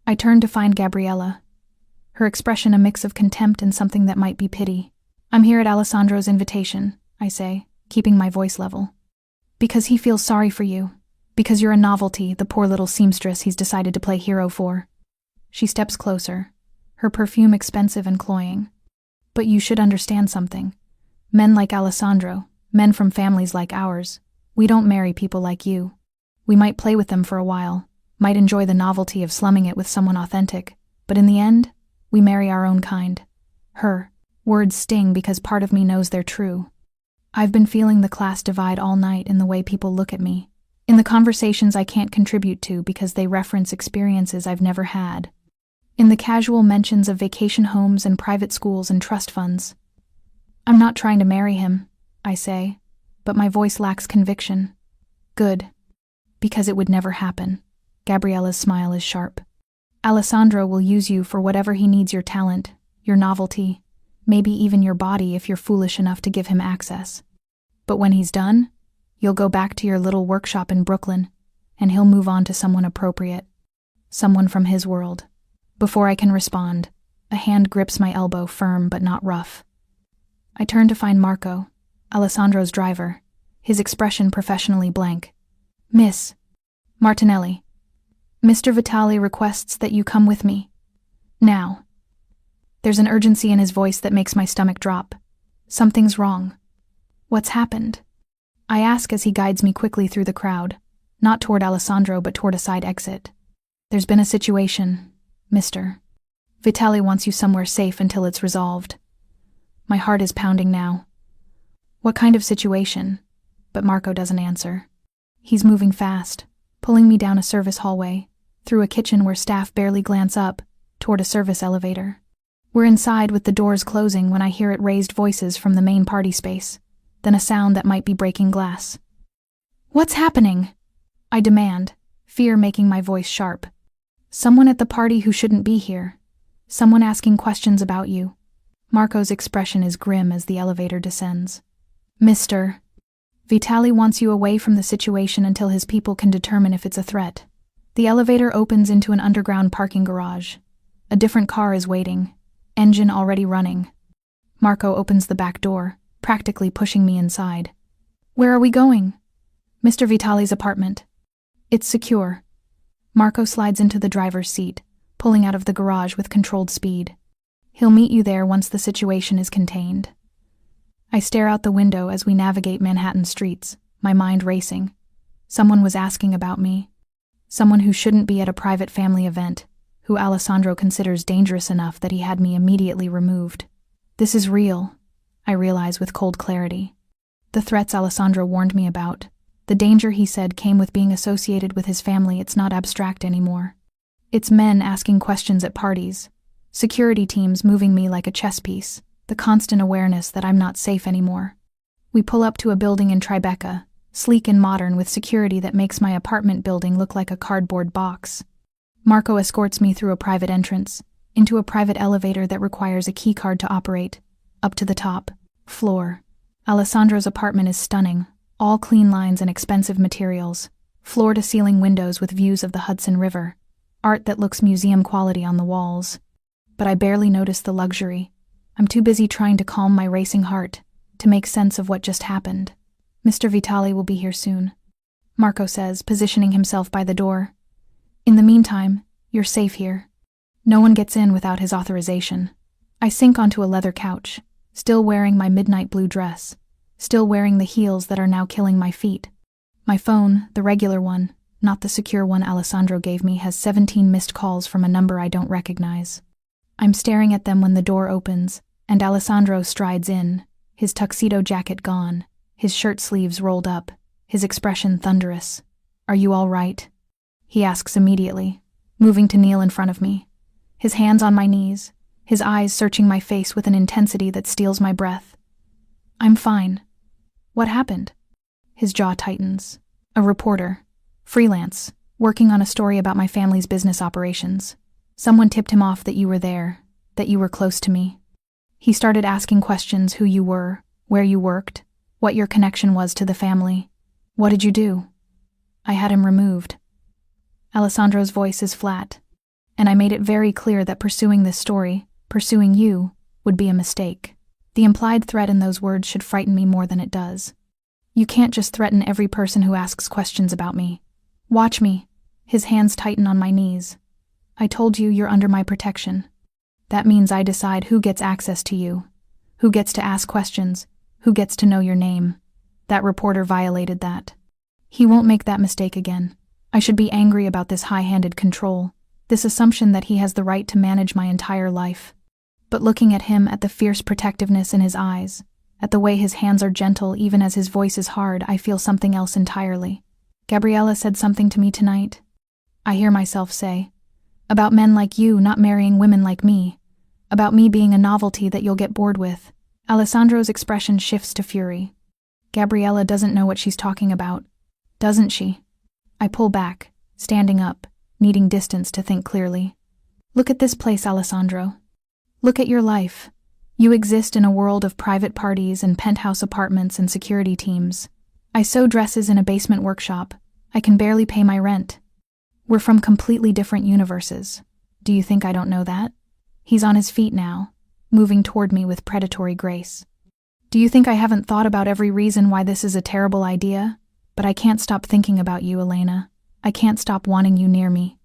I turn to find Gabriella, her expression a mix of contempt and something that might be pity. "I'm here at Alessandro's invitation," I say, keeping my voice level. "Because he feels sorry for you. Because you're a novelty, the poor little seamstress he's decided to play hero for." She steps closer, her perfume expensive and cloying. "But you should understand something. Men like Alessandro, men from families like ours, we don't marry people like you. We might play with them for a while, might enjoy the novelty of slumming it with someone authentic, but in the end, we marry our own kind. Her." Words sting because part of me knows they're true. I've been feeling the class divide all night in the way people look at me, in the conversations I can't contribute to because they reference experiences I've never had, in the casual mentions of vacation homes and private schools and trust funds. "I'm not trying to marry him," I say, but my voice lacks conviction. "Good. Because it would never happen." Gabriella's smile is sharp. "Alessandro will use you for whatever he needs, your talent, your novelty, maybe even your body if you're foolish enough to give him access. But when he's done, you'll go back to your little workshop in Brooklyn, and he'll move on to someone appropriate. Someone from his world." Before I can respond, a hand grips my elbow, firm but not rough. I turn to find Marco, Alessandro's driver, his expression professionally blank. "Miss Martinelli, Mr. Vitali requests that you come with me. Now." There's an urgency in his voice that makes my stomach drop. Something's wrong. "What's happened?" I ask as he guides me quickly through the crowd, not toward Alessandro but toward a side exit. "There's been a situation, Mr. Vitali wants you somewhere safe until it's resolved." My heart is pounding now. "What kind of situation?" But Marco doesn't answer. He's moving fast, pulling me down a service hallway, through a kitchen where staff barely glance up, toward a service elevator. We're inside with the doors closing when I hear it raised voices from the main party space, then a sound that might be breaking glass. "What's happening?" I demand, fear making my voice sharp. "Someone at the party who shouldn't be here. Someone asking questions about you." Marco's expression is grim as the elevator descends. "Mr. Vitali wants you away from the situation until his people can determine if it's a threat." The elevator opens into an underground parking garage. A different car is waiting, engine already running. Marco opens the back door, practically pushing me inside. "Where are we going?" "Mr. Vitali's apartment. It's secure." Marco slides into the driver's seat, pulling out of the garage with controlled speed. "He'll meet you there once the situation is contained." I stare out the window as we navigate Manhattan streets, my mind racing. Someone was asking about me. Someone who shouldn't be at a private family event, who Alessandro considers dangerous enough that he had me immediately removed. This is real, I realize with cold clarity. The threats Alessandro warned me about, the danger he said came with being associated with his family, it's not abstract anymore. It's men asking questions at parties, security teams moving me like a chess piece, the constant awareness that I'm not safe anymore. We pull up to a building in Tribeca, sleek and modern with security that makes my apartment building look like a cardboard box. Marco escorts me through a private entrance, into a private elevator that requires a keycard to operate, up to the top floor. Alessandro's apartment is stunning, all clean lines and expensive materials, floor-to-ceiling windows with views of the Hudson River, art that looks museum quality on the walls. But I barely notice the luxury. I'm too busy trying to calm my racing heart, to make sense of what just happened. "Mr. Vitali will be here soon," Marco says, positioning himself by the door. "In the meantime, you're safe here. No one gets in without his authorization." I sink onto a leather couch, still wearing my midnight blue dress, still wearing the heels that are now killing my feet. My phone, the regular one, not the secure one Alessandro gave me, has 17 missed calls from a number I don't recognize. I'm staring at them when the door opens, and Alessandro strides in, his tuxedo jacket gone, his shirt sleeves rolled up, his expression thunderous. "Are you all right?" he asks immediately, moving to kneel in front of me. his hands on my knees, his eyes searching my face with an intensity that steals my breath. I'm fine. What happened? His jaw tightens. A reporter. Freelance. Working on a story about my family's business operations. Someone tipped him off that you were there, that you were close to me. He started asking questions: who you were, where you worked, what your connection was to the family. What did you do? I had him removed. Alessandro's voice is flat, and I made it very clear that pursuing this story, pursuing you, would be a mistake. The implied threat in those words should frighten me more than it does. You can't just threaten every person who asks questions about me. Watch me. His hands tighten on my knees. I told you you're under my protection. That means I decide who gets access to you, who gets to ask questions, who gets to know your name. That reporter violated that. He won't make that mistake again. I should be angry about this high-handed control, this assumption that he has the right to manage my entire life. But looking at him, at the fierce protectiveness in his eyes, at the way his hands are gentle even as his voice is hard, I feel something else entirely. Gabriella said something to me tonight. I hear myself say, about men like you not marrying women like me, about me being a novelty that you'll get bored with. Alessandro's expression shifts to fury. Gabriella doesn't know what she's talking about, doesn't she? I pull back, standing up, needing distance to think clearly. Look at this place, Alessandro. Look at your life. You exist in a world of private parties and penthouse apartments and security teams. I sew dresses in a basement workshop. I can barely pay my rent. We're from completely different universes. Do you think I don't know that? He's on his feet now, moving toward me with predatory grace. Do you think I haven't thought about every reason why this is a terrible idea? But I can't stop thinking about you, Elena. I can't stop wanting you near me.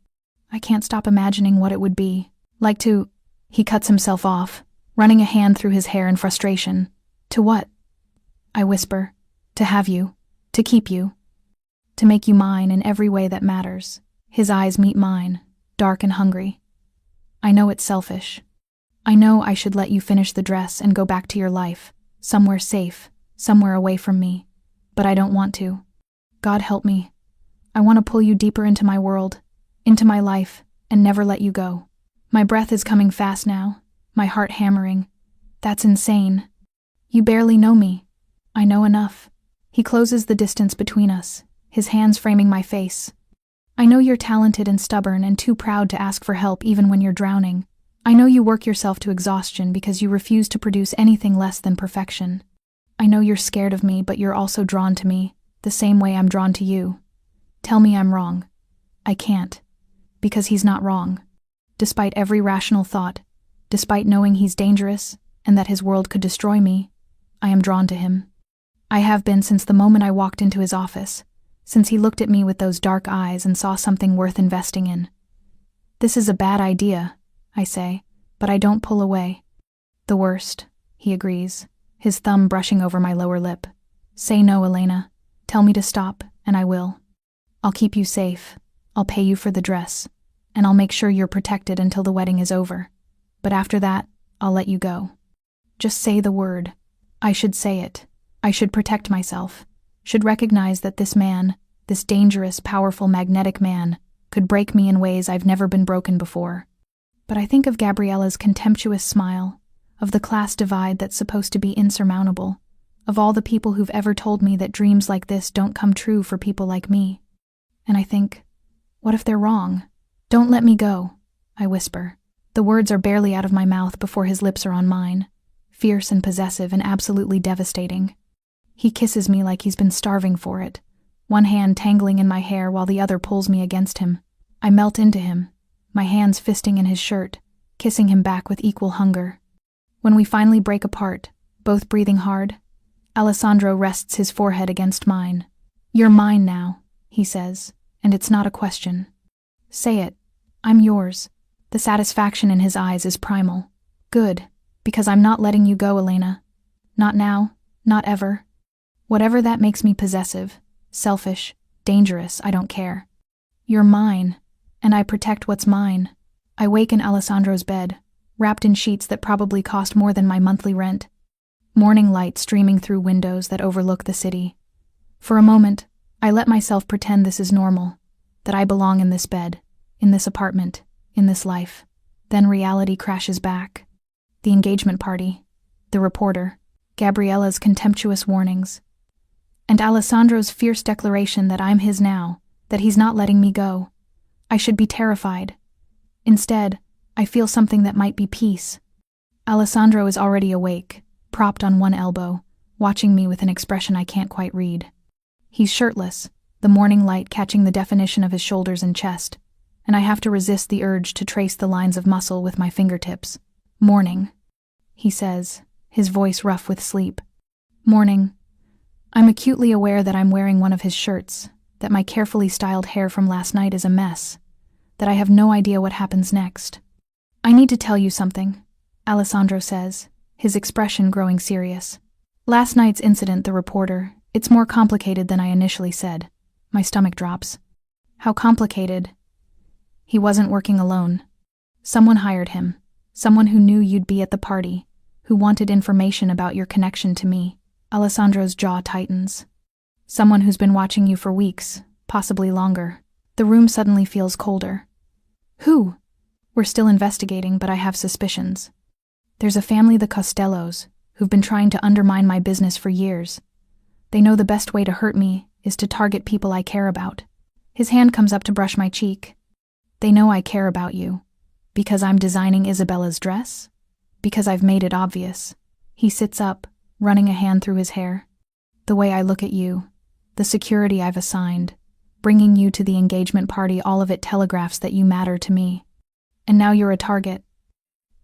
I can't stop imagining what it would be like to... He cuts himself off, running a hand through his hair in frustration. To what? I whisper. To have you. To keep you. To make you mine in every way that matters. His eyes meet mine, dark and hungry. I know it's selfish. I know I should let you finish the dress and go back to your life, somewhere safe, somewhere away from me. But I don't want to. God help me. I want to pull you deeper into my world, into my life, and never let you go. My breath is coming fast now, my heart hammering. That's insane. You barely know me. I know enough. He closes the distance between us, his hands framing my face. I know you're talented and stubborn and too proud to ask for help even when you're drowning. I know you work yourself to exhaustion because you refuse to produce anything less than perfection. I know you're scared of me, but you're also drawn to me, the same way I'm drawn to you. Tell me I'm wrong. I can't. Because he's not wrong. Despite every rational thought, despite knowing he's dangerous and that his world could destroy me, I am drawn to him. I have been since the moment I walked into his office, since he looked at me with those dark eyes and saw something worth investing in. This is a bad idea, I say, but I don't pull away. The worst, he agrees, his thumb brushing over my lower lip. Say no, Elena. Tell me to stop, and I will. I'll keep you safe. I'll pay you for the dress. And I'll make sure you're protected until the wedding is over. But after that, I'll let you go. Just say the word. I should say it. I should protect myself. Should recognize that this man, this dangerous, powerful, magnetic man, could break me in ways I've never been broken before. But I think of Gabriella's contemptuous smile, of the class divide that's supposed to be insurmountable, of all the people who've ever told me that dreams like this don't come true for people like me. And I think, what if they're wrong? Don't let me go, I whisper. The words are barely out of my mouth before his lips are on mine, fierce and possessive and absolutely devastating. He kisses me like he's been starving for it, one hand tangling in my hair while the other pulls me against him. I melt into him, my hands fisting in his shirt, kissing him back with equal hunger. When we finally break apart, both breathing hard, Alessandro rests his forehead against mine. You're mine now, he says, and it's not a question. Say it. I'm yours. The satisfaction in his eyes is primal. Good, because I'm not letting you go, Elena. Not now, not ever. Whatever that makes me possessive, selfish, dangerous, I don't care. You're mine, and I protect what's mine. I wake in Alessandro's bed, wrapped in sheets that probably cost more than my monthly rent. Morning light streaming through windows that overlook the city. For a moment, I let myself pretend this is normal, that I belong in this bed, in this apartment, in this life. Then reality crashes back. The engagement party, the reporter, Gabriella's contemptuous warnings, and Alessandro's fierce declaration that I'm his now, that he's not letting me go. I should be terrified. Instead, I feel something that might be peace. Alessandro is already awake, propped on one elbow, watching me with an expression I can't quite read. He's shirtless, the morning light catching the definition of his shoulders and chest, and I have to resist the urge to trace the lines of muscle with my fingertips. Morning, he says, his voice rough with sleep. Morning. I'm acutely aware that I'm wearing one of his shirts, that my carefully styled hair from last night is a mess, that I have no idea what happens next. I need to tell you something, Alessandro says, his expression growing serious. Last night's incident, the reporter, it's more complicated than I initially said. My stomach drops. How complicated? He wasn't working alone. Someone hired him. Someone who knew you'd be at the party, who wanted information about your connection to me. Alessandro's jaw tightens. Someone who's been watching you for weeks, possibly longer. The room suddenly feels colder. Who? We're still investigating, but I have suspicions. There's a family, the Costellos, who've been trying to undermine my business for years. They know the best way to hurt me is to target people I care about. His hand comes up to brush my cheek. They know I care about you. Because I'm designing Isabella's dress? Because I've made it obvious. He sits up, running a hand through his hair. The way I look at you, the security I've assigned, bringing you to the engagement party, all of it telegraphs that you matter to me. And now you're a target.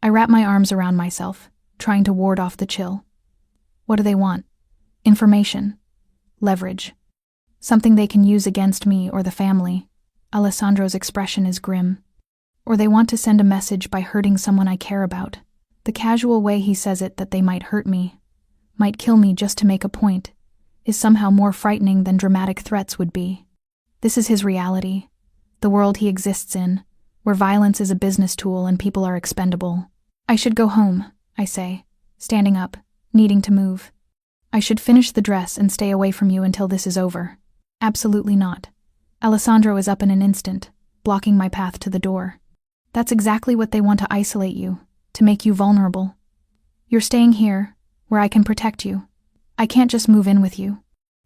I wrap my arms around myself, trying to ward off the chill. What do they want? Information. Leverage. Something they can use against me or the family. Alessandro's expression is grim. Or they want to send a message by hurting someone I care about. The casual way he says it, that they might hurt me, might kill me just to make a point, is somehow more frightening than dramatic threats would be. This is his reality, the world he exists in, where violence is a business tool and people are expendable. I should go home, I say, standing up, needing to move. I should finish the dress and stay away from you until this is over. Absolutely not. Alessandro is up in an instant, blocking my path to the door. That's exactly what they want, to isolate you, to make you vulnerable. You're staying here, where I can protect you. I can't just move in with you.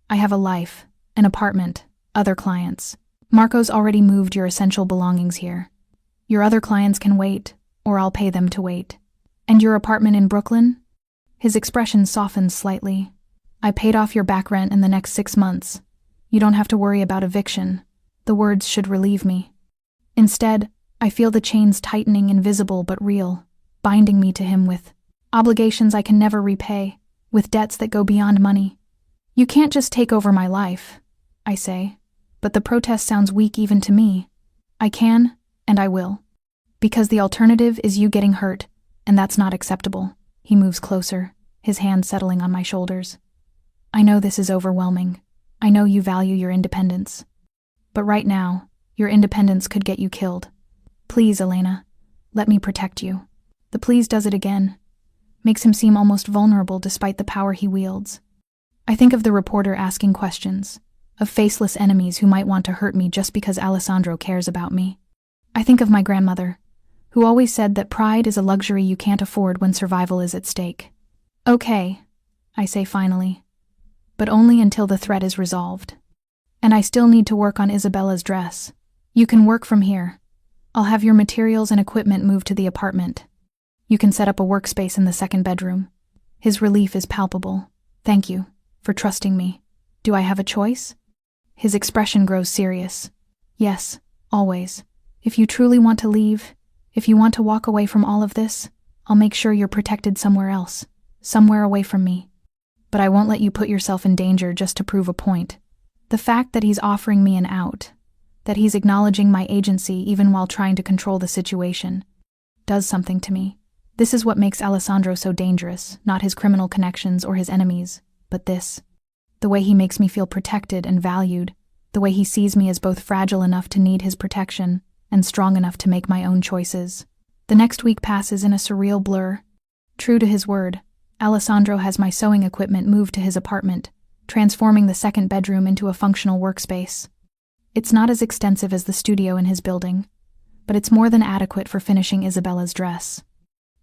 I have a life, an apartment, other clients. Marco's already moved your essential belongings here. Your other clients can wait, or I'll pay them to wait. And your apartment in Brooklyn? His expression softens slightly. I paid off your back rent in the next 6 months. You don't have to worry about eviction. The words should relieve me. Instead, I feel the chains tightening, invisible but real, binding me to him with obligations I can never repay, with debts that go beyond money. You can't just take over my life, I say, but the protest sounds weak even to me. I can, and I will. Because the alternative is you getting hurt, and that's not acceptable. He moves closer, his hand settling on my shoulders. I know this is overwhelming. I know you value your independence. But right now, your independence could get you killed. Please, Elena, let me protect you. The please does it again. Makes him seem almost vulnerable despite the power he wields. I think of the reporter asking questions, of faceless enemies who might want to hurt me just because Alessandro cares about me. I think of my grandmother, who always said that pride is a luxury you can't afford when survival is at stake. Okay, I say finally, but only until the threat is resolved. And I still need to work on Isabella's dress. You can work from here. I'll have your materials and equipment moved to the apartment. You can set up a workspace in the second bedroom. His relief is palpable. Thank you for trusting me. Do I have a choice? His expression grows serious. Yes, always. If you truly want to leave, if you want to walk away from all of this, I'll make sure you're protected somewhere else, somewhere away from me. But I won't let you put yourself in danger just to prove a point. The fact that he's offering me an out, that he's acknowledging my agency even while trying to control the situation, does something to me. This is what makes Alessandro so dangerous, not his criminal connections or his enemies, but this. The way he makes me feel protected and valued, the way he sees me as both fragile enough to need his protection and strong enough to make my own choices. The next week passes in a surreal blur. True to his word, Alessandro has my sewing equipment moved to his apartment, transforming the second bedroom into a functional workspace. It's not as extensive as the studio in his building, but it's more than adequate for finishing Isabella's dress.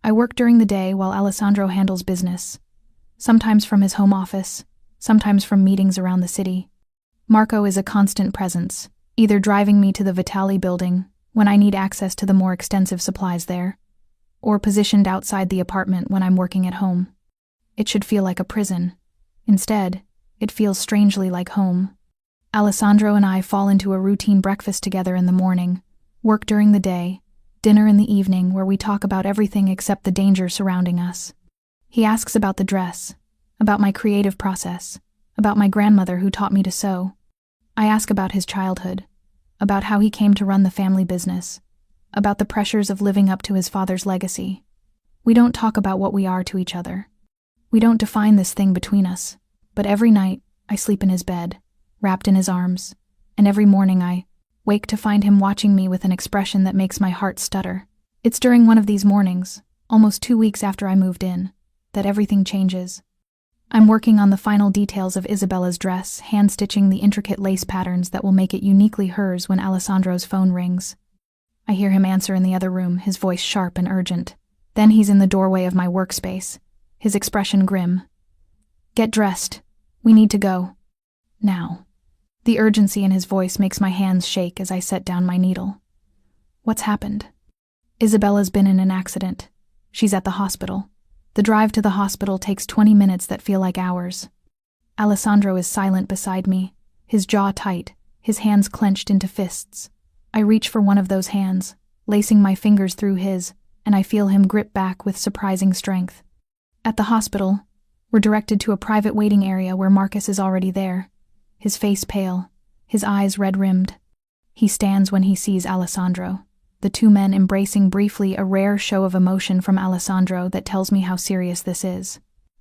I work during the day while Alessandro handles business, sometimes from his home office, sometimes from meetings around the city. Marco is a constant presence, either driving me to the Vitali building when I need access to the more extensive supplies there, or positioned outside the apartment when I'm working at home. It should feel like a prison. Instead, it feels strangely like home. Alessandro and I fall into a routine breakfast together in the morning, work during the day, dinner in the evening where we talk about everything except the danger surrounding us. He asks about the dress, about my creative process, about my grandmother who taught me to sew. I ask about his childhood, about how he came to run the family business, about the pressures of living up to his father's legacy. We don't talk about what we are to each other. We don't define this thing between us, but every night I sleep in his bed, wrapped in his arms, and every morning I wake to find him watching me with an expression that makes my heart stutter. It's during one of these mornings, almost 2 weeks after I moved in, that everything changes. I'm working on the final details of Isabella's dress, hand-stitching the intricate lace patterns that will make it uniquely hers when Alessandro's phone rings. I hear him answer in the other room, his voice sharp and urgent. Then he's in the doorway of my workspace, his expression grim. "Get dressed. We need to go. Now." The urgency in his voice makes my hands shake as I set down my needle. What's happened? Isabella's been in an accident. She's at the hospital. The drive to the hospital takes 20 minutes that feel like hours. Alessandro is silent beside me, his jaw tight, his hands clenched into fists. I reach for one of those hands, lacing my fingers through his, and I feel him grip back with surprising strength. At the hospital, we're directed to a private waiting area where Marcus is already there, his face pale, his eyes red-rimmed. He stands when he sees Alessandro, the two men embracing briefly, a rare show of emotion from Alessandro that tells me how serious this is.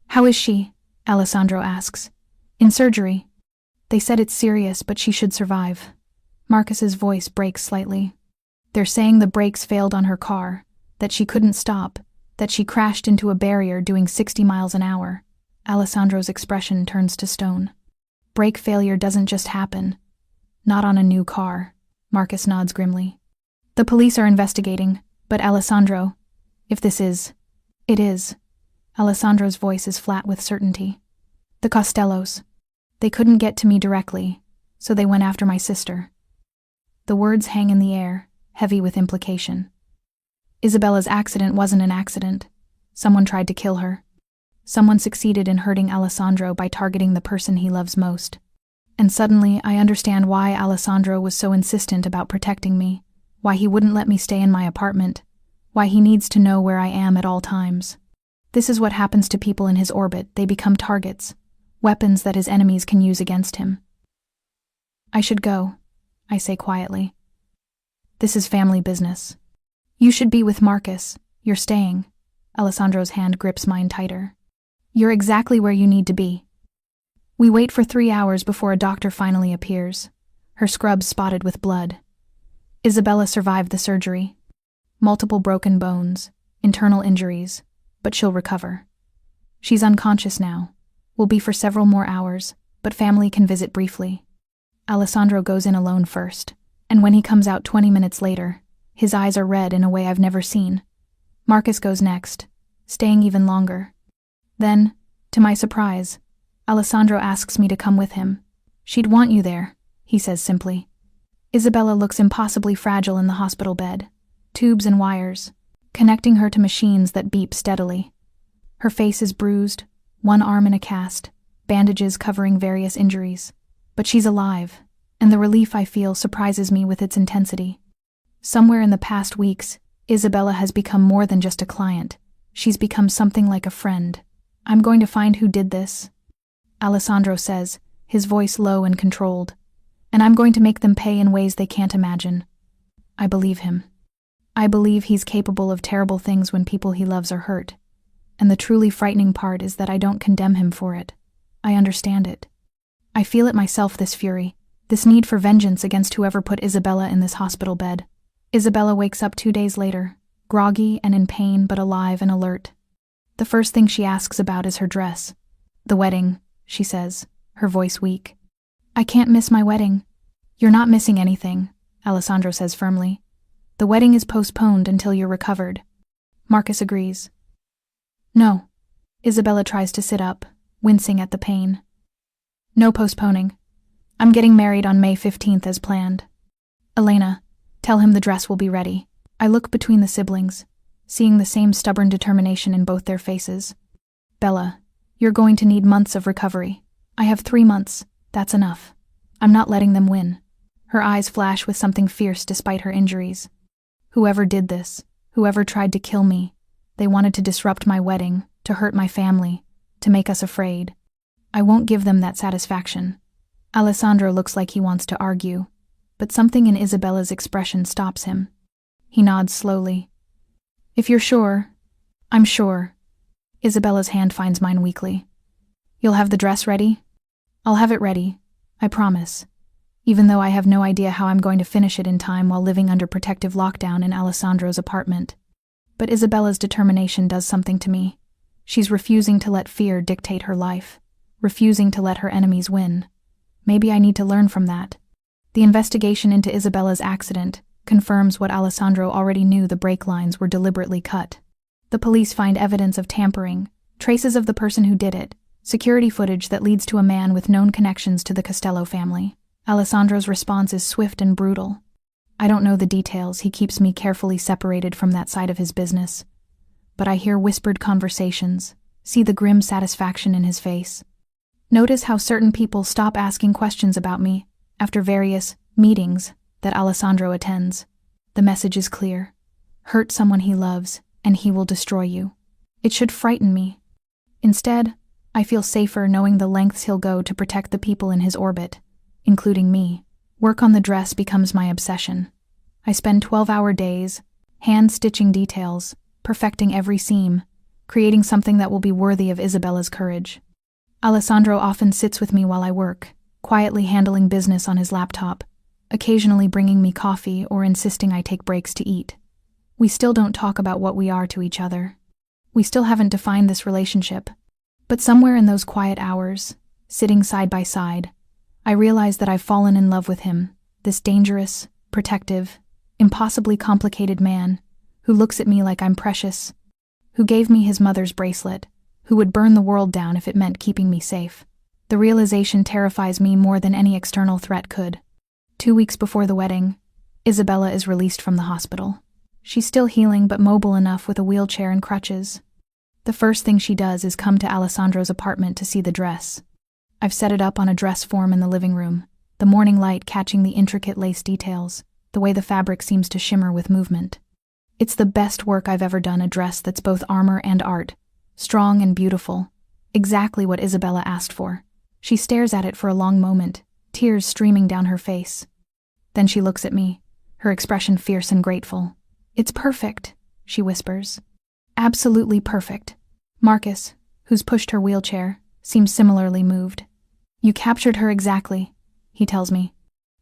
"How is she?" Alessandro asks. "In surgery. They said it's serious, but she should survive." Marcus's voice breaks slightly. "They're saying the brakes failed on her car, that she couldn't stop, that she crashed into a barrier doing 60 miles an hour. Alessandro's expression turns to stone. "Brake failure doesn't just happen. Not on a new car." Marcus nods grimly. "The police are investigating, but Alessandro, if this is..." "It is." Alessandro's voice is flat with certainty. "The Costellos. They couldn't get to me directly, so they went after my sister." The words hang in the air, heavy with implication. Isabella's accident wasn't an accident. Someone tried to kill her. Someone succeeded in hurting Alessandro by targeting the person he loves most. And suddenly I understand why Alessandro was so insistent about protecting me, why he wouldn't let me stay in my apartment, why he needs to know where I am at all times. This is what happens to people in his orbit. They become targets, weapons that his enemies can use against him. "I should go," I say quietly. "This is family business." "You should be with Marcus. You're staying." Alessandro's hand grips mine tighter. "You're exactly where you need to be." We wait for 3 hours before a doctor finally appears, her scrubs spotted with blood. Isabella survived the surgery. Multiple broken bones, internal injuries, but she'll recover. She's unconscious now, will be for several more hours, but family can visit briefly. Alessandro goes in alone first, and when he comes out 20 minutes later, his eyes are red in a way I've never seen. Marcus goes next, staying even longer. Then, to my surprise, Alessandro asks me to come with him. "She'd want you there," he says simply. Isabella looks impossibly fragile in the hospital bed, tubes and wires, connecting her to machines that beep steadily. Her face is bruised, one arm in a cast, bandages covering various injuries. But she's alive, and the relief I feel surprises me with its intensity. Somewhere in the past weeks, Isabella has become more than just a client. She's become something like a friend. "I'm going to find who did this," Alessandro says, his voice low and controlled. "And I'm going to make them pay in ways they can't imagine." I believe him. I believe he's capable of terrible things when people he loves are hurt. And the truly frightening part is that I don't condemn him for it. I understand it. I feel it myself, this fury, this need for vengeance against whoever put Isabella in this hospital bed. Isabella wakes up 2 days later, groggy and in pain but alive and alert. The first thing she asks about is her dress. "The wedding," she says, her voice weak. "I can't miss my wedding." "You're not missing anything," Alessandro says firmly. The wedding is postponed until you're recovered. Marcus agrees. No. Isabella tries to sit up, wincing at the pain. No postponing. I'm getting married on May 15th as planned. Elena, tell him the dress will be ready. I look between the siblings, seeing the same stubborn determination in both their faces. Bella, you're going to need months of recovery. I have 3 months. That's enough. I'm not letting them win. Her eyes flash with something fierce despite her injuries. Whoever did this, whoever tried to kill me, they wanted to disrupt my wedding, to hurt my family, to make us afraid. I won't give them that satisfaction. Alessandro looks like he wants to argue, but something in Isabella's expression stops him. He nods slowly. If you're sure, I'm sure. Isabella's hand finds mine weakly. You'll have the dress ready? I'll have it ready, I promise, even though I have no idea how I'm going to finish it in time while living under protective lockdown in Alessandro's apartment. But Isabella's determination does something to me. She's refusing to let fear dictate her life, refusing to let her enemies win. Maybe I need to learn from that. The investigation into Isabella's accident confirms what Alessandro already knew: the brake lines were deliberately cut. The police find evidence of tampering, traces of the person who did it, security footage that leads to a man with known connections to the Costello family. Alessandro's response is swift and brutal. I don't know the details, he keeps me carefully separated from that side of his business. But I hear whispered conversations, see the grim satisfaction in his face. Notice how certain people stop asking questions about me after various meetings that Alessandro attends. The message is clear. Hurt someone he loves, and he will destroy you. It should frighten me. Instead, I feel safer knowing the lengths he'll go to protect the people in his orbit, including me. Work on the dress becomes my obsession. I spend 12-hour days, hand-stitching details, perfecting every seam, creating something that will be worthy of Isabella's courage. Alessandro often sits with me while I work, quietly handling business on his laptop, occasionally bringing me coffee or insisting I take breaks to eat. We still don't talk about what we are to each other. We still haven't defined this relationship. But somewhere in those quiet hours, sitting side by side, I realize that I've fallen in love with him, this dangerous, protective, impossibly complicated man who looks at me like I'm precious, who gave me his mother's bracelet, who would burn the world down if it meant keeping me safe. The realization terrifies me more than any external threat could. 2 weeks before the wedding, Isabella is released from the hospital. She's still healing but mobile enough with a wheelchair and crutches. The first thing she does is come to Alessandro's apartment to see the dress. I've set it up on a dress form in the living room, the morning light catching the intricate lace details, the way the fabric seems to shimmer with movement. It's the best work I've ever done, a dress that's both armor and art, strong and beautiful, exactly what Isabella asked for. She stares at it for a long moment, tears streaming down her face. Then she looks at me, her expression fierce and grateful. It's perfect, she whispers. Absolutely perfect. Marcus, who's pushed her wheelchair, seems similarly moved. You captured her exactly, he tells me.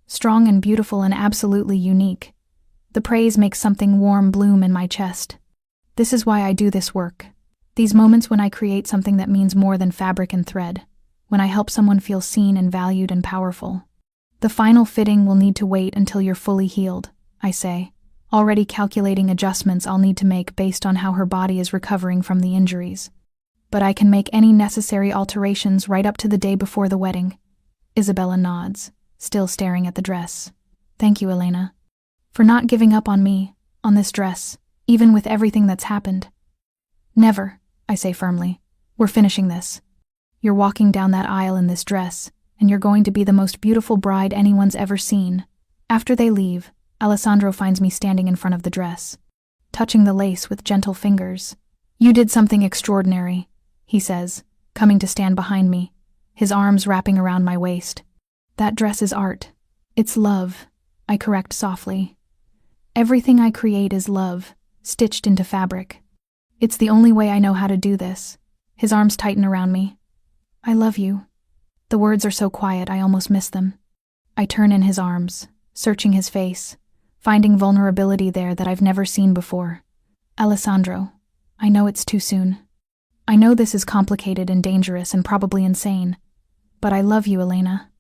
Strong and beautiful and absolutely unique. The praise makes something warm bloom in my chest. This is why I do this work. These moments when I create something that means more than fabric and thread, when I help someone feel seen and valued and powerful. The final fitting will need to wait until you're fully healed, I say, already calculating adjustments I'll need to make based on how her body is recovering from the injuries. But I can make any necessary alterations right up to the day before the wedding. Isabella nods, still staring at the dress. Thank you, Elena, for not giving up on me, on this dress, even with everything that's happened. Never, I say firmly. We're finishing this. You're walking down that aisle in this dress, and you're going to be the most beautiful bride anyone's ever seen. After they leave, Alessandro finds me standing in front of the dress, touching the lace with gentle fingers. You did something extraordinary, he says, coming to stand behind me, his arms wrapping around my waist. That dress is art. It's love, I correct softly. Everything I create is love, stitched into fabric. It's the only way I know how to do this. His arms tighten around me. I love you. The words are so quiet I almost miss them. I turn in his arms, searching his face, finding vulnerability there that I've never seen before. Alessandro, I know it's too soon. I know this is complicated and dangerous and probably insane, but I love you, Elena.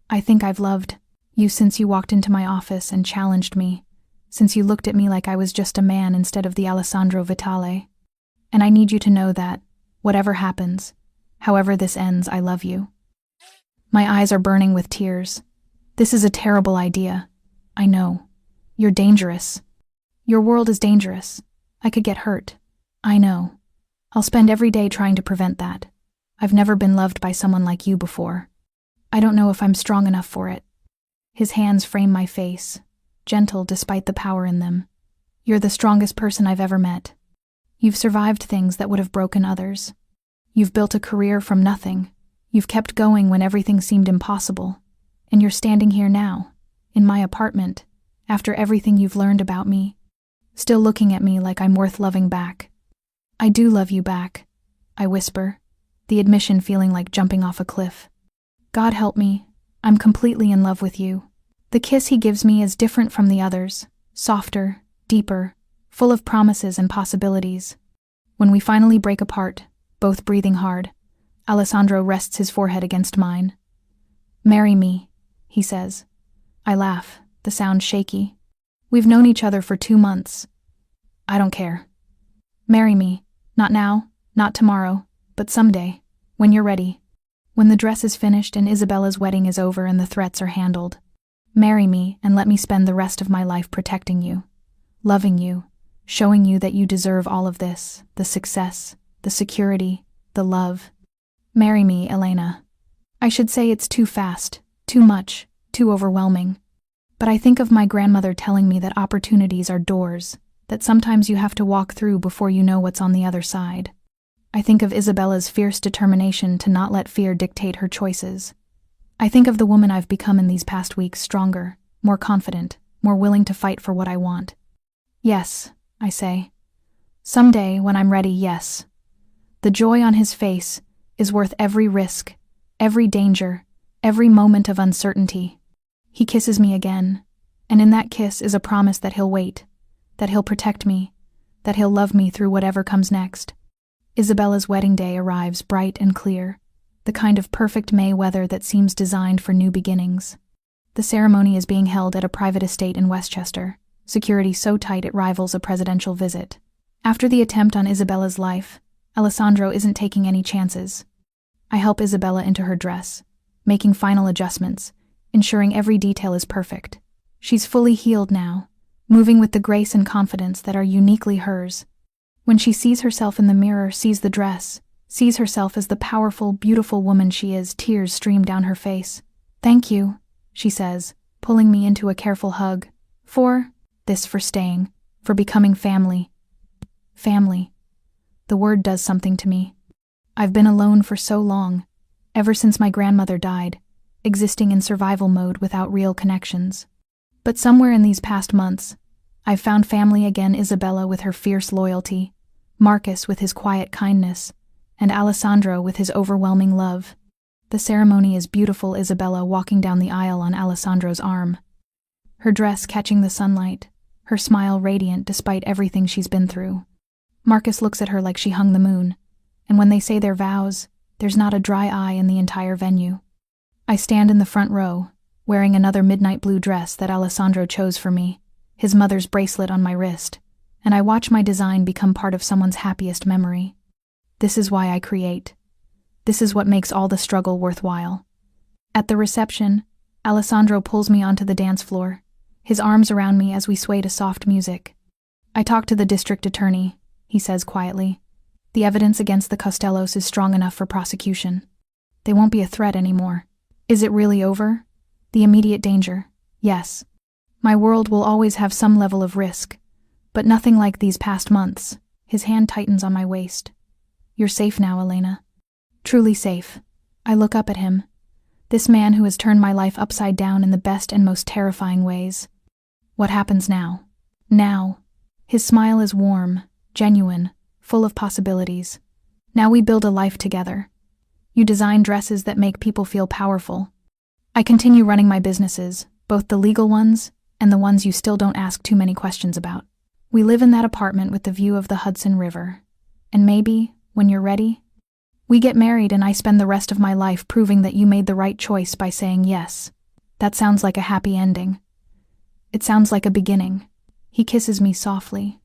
I think I've loved you since you walked into my office and challenged me, since you looked at me like I was just a man instead of the Alessandro Vitale. And I need you to know that, whatever happens, however this ends, I love you. My eyes are burning with tears. This is a terrible idea. I know. You're dangerous. Your world is dangerous. I could get hurt. I know. I'll spend every day trying to prevent that. I've never been loved by someone like you before. I don't know if I'm strong enough for it. His hands frame my face, gentle despite the power in them. You're the strongest person I've ever met. You've survived things that would have broken others. You've built a career from nothing. You've kept going when everything seemed impossible. And you're standing here now, in my apartment, after everything you've learned about me, still looking at me like I'm worth loving back. I do love you back, I whisper, the admission feeling like jumping off a cliff. God help me, I'm completely in love with you. The kiss he gives me is different from the others, softer, deeper, full of promises and possibilities. When we finally break apart, both breathing hard, Alessandro rests his forehead against mine. Marry me, he says. I laugh, the sound shaky. We've known each other for 2 months. I don't care. Marry me, not now, not tomorrow, but someday, when you're ready. When the dress is finished and Isabella's wedding is over and the threats are handled. Marry me and let me spend the rest of my life protecting you, loving you, showing you that you deserve all of this, the success, the security, the love. Marry me, Elena. I should say it's too fast, too much, too overwhelming. But I think of my grandmother telling me that opportunities are doors, that sometimes you have to walk through before you know what's on the other side. I think of Isabella's fierce determination to not let fear dictate her choices. I think of the woman I've become in these past weeks, stronger, more confident, more willing to fight for what I want. Yes, I say. Someday, when I'm ready, yes. The joy on his face is worth every risk, every danger, every moment of uncertainty. He kisses me again, and in that kiss is a promise that he'll wait, that he'll protect me, that he'll love me through whatever comes next. Isabella's wedding day arrives bright and clear, the kind of perfect May weather that seems designed for new beginnings. The ceremony is being held at a private estate in Westchester, security so tight it rivals a presidential visit. After the attempt on Isabella's life, Alessandro isn't taking any chances. I help Isabella into her dress, making final adjustments, ensuring every detail is perfect. She's fully healed now, moving with the grace and confidence that are uniquely hers. When she sees herself in the mirror, sees the dress, sees herself as the powerful, beautiful woman she is, tears stream down her face. Thank you, she says, pulling me into a careful hug. For staying, for becoming family. Family. The word does something to me. I've been alone for so long, ever since my grandmother died, existing in survival mode without real connections. But somewhere in these past months, I've found family again, Isabella with her fierce loyalty, Marcus with his quiet kindness, and Alessandro with his overwhelming love. The ceremony is beautiful, Isabella walking down the aisle on Alessandro's arm. Her dress catching the sunlight, her smile radiant despite everything she's been through. Marcus looks at her like she hung the moon, and when they say their vows, there's not a dry eye in the entire venue. I stand in the front row, wearing another midnight blue dress that Alessandro chose for me, his mother's bracelet on my wrist, and I watch my design become part of someone's happiest memory. This is why I create. This is what makes all the struggle worthwhile. At the reception, Alessandro pulls me onto the dance floor, his arms around me as we sway to soft music. I talk to the district attorney, he says quietly. The evidence against the Costellos is strong enough for prosecution. They won't be a threat anymore. Is it really over? The immediate danger, yes. My world will always have some level of risk, but nothing like these past months. His hand tightens on my waist. You're safe now, Elena. Truly safe. I look up at him. This man who has turned my life upside down in the best and most terrifying ways. What happens now? Now. His smile is warm, genuine, full of possibilities. Now we build a life together. You design dresses that make people feel powerful. I continue running my businesses, both the legal ones and the ones you still don't ask too many questions about. We live in that apartment with the view of the Hudson River. And maybe, when you're ready, we get married and I spend the rest of my life proving that you made the right choice by saying yes. That sounds like a happy ending. It sounds like a beginning. He kisses me softly.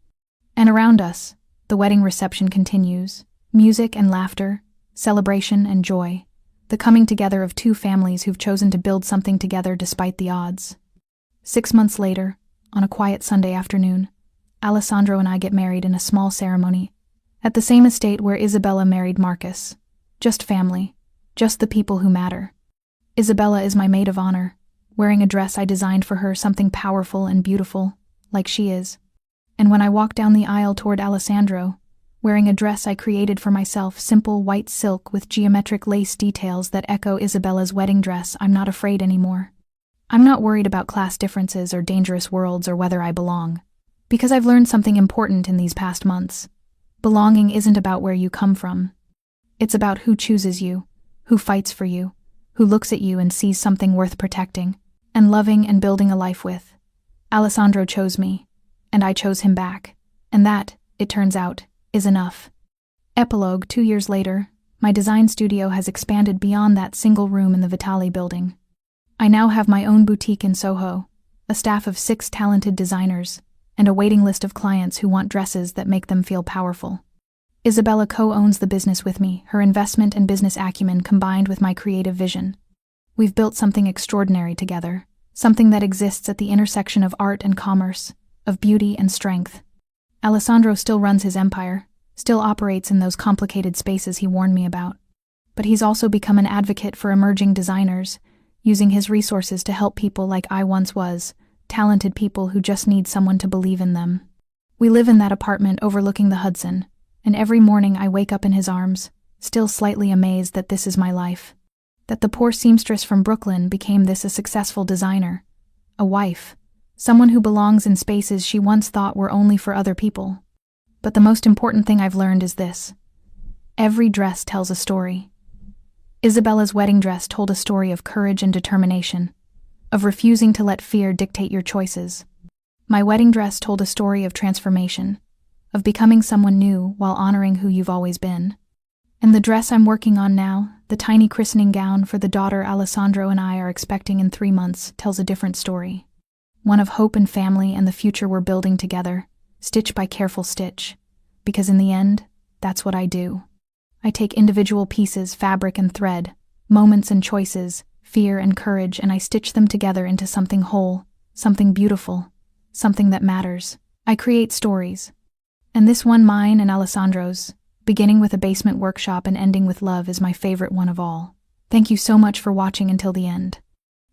And around us, the wedding reception continues. Music and laughter, celebration and joy. The coming together of two families who've chosen to build something together despite the odds. 6 months later, on a quiet Sunday afternoon, Alessandro and I get married in a small ceremony, at the same estate where Isabella married Marcus. Just family, just the people who matter. Isabella is my maid of honor, wearing a dress I designed for her, something powerful and beautiful, like she is. And when I walk down the aisle toward Alessandro, wearing a dress I created for myself, simple white silk with geometric lace details that echo Isabella's wedding dress, I'm not afraid anymore. I'm not worried about class differences or dangerous worlds or whether I belong. Because I've learned something important in these past months. Belonging isn't about where you come from. It's about who chooses you, who fights for you, who looks at you and sees something worth protecting, and loving and building a life with. Alessandro chose me, and I chose him back, and that, it turns out, is enough. Epilogue: 2 years later, my design studio has expanded beyond that single room in the Vitali building. I now have my own boutique in Soho, a staff of 6 talented designers, and a waiting list of clients who want dresses that make them feel powerful. Isabella co-owns the business with me, her investment and business acumen combined with my creative vision. We've built something extraordinary together, something that exists at the intersection of art and commerce, of beauty and strength. Alessandro still runs his empire, still operates in those complicated spaces he warned me about. But he's also become an advocate for emerging designers, using his resources to help people like I once was, talented people who just need someone to believe in them. We live in that apartment overlooking the Hudson, and every morning I wake up in his arms, still slightly amazed that this is my life. That the poor seamstress from Brooklyn became this a successful designer, a wife, someone who belongs in spaces she once thought were only for other people. But the most important thing I've learned is this: every dress tells a story. Isabella's wedding dress told a story of courage and determination, of refusing to let fear dictate your choices. My wedding dress told a story of transformation, of becoming someone new while honoring who you've always been. And the dress I'm working on now, the tiny christening gown for the daughter Alessandro and I are expecting in 3 months, tells a different story. One of hope and family and the future we're building together, stitch by careful stitch. Because in the end, that's what I do. I take individual pieces, fabric and thread, moments and choices, fear and courage, and I stitch them together into something whole, something beautiful, something that matters. I create stories. And this one, mine and Alessandro's, beginning with a basement workshop and ending with love, is my favorite one of all. Thank you so much for watching until the end.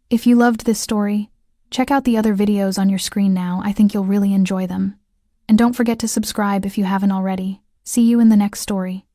If you loved this story, check out the other videos on your screen now. I think you'll really enjoy them. And don't forget to subscribe if you haven't already. See you in the next story.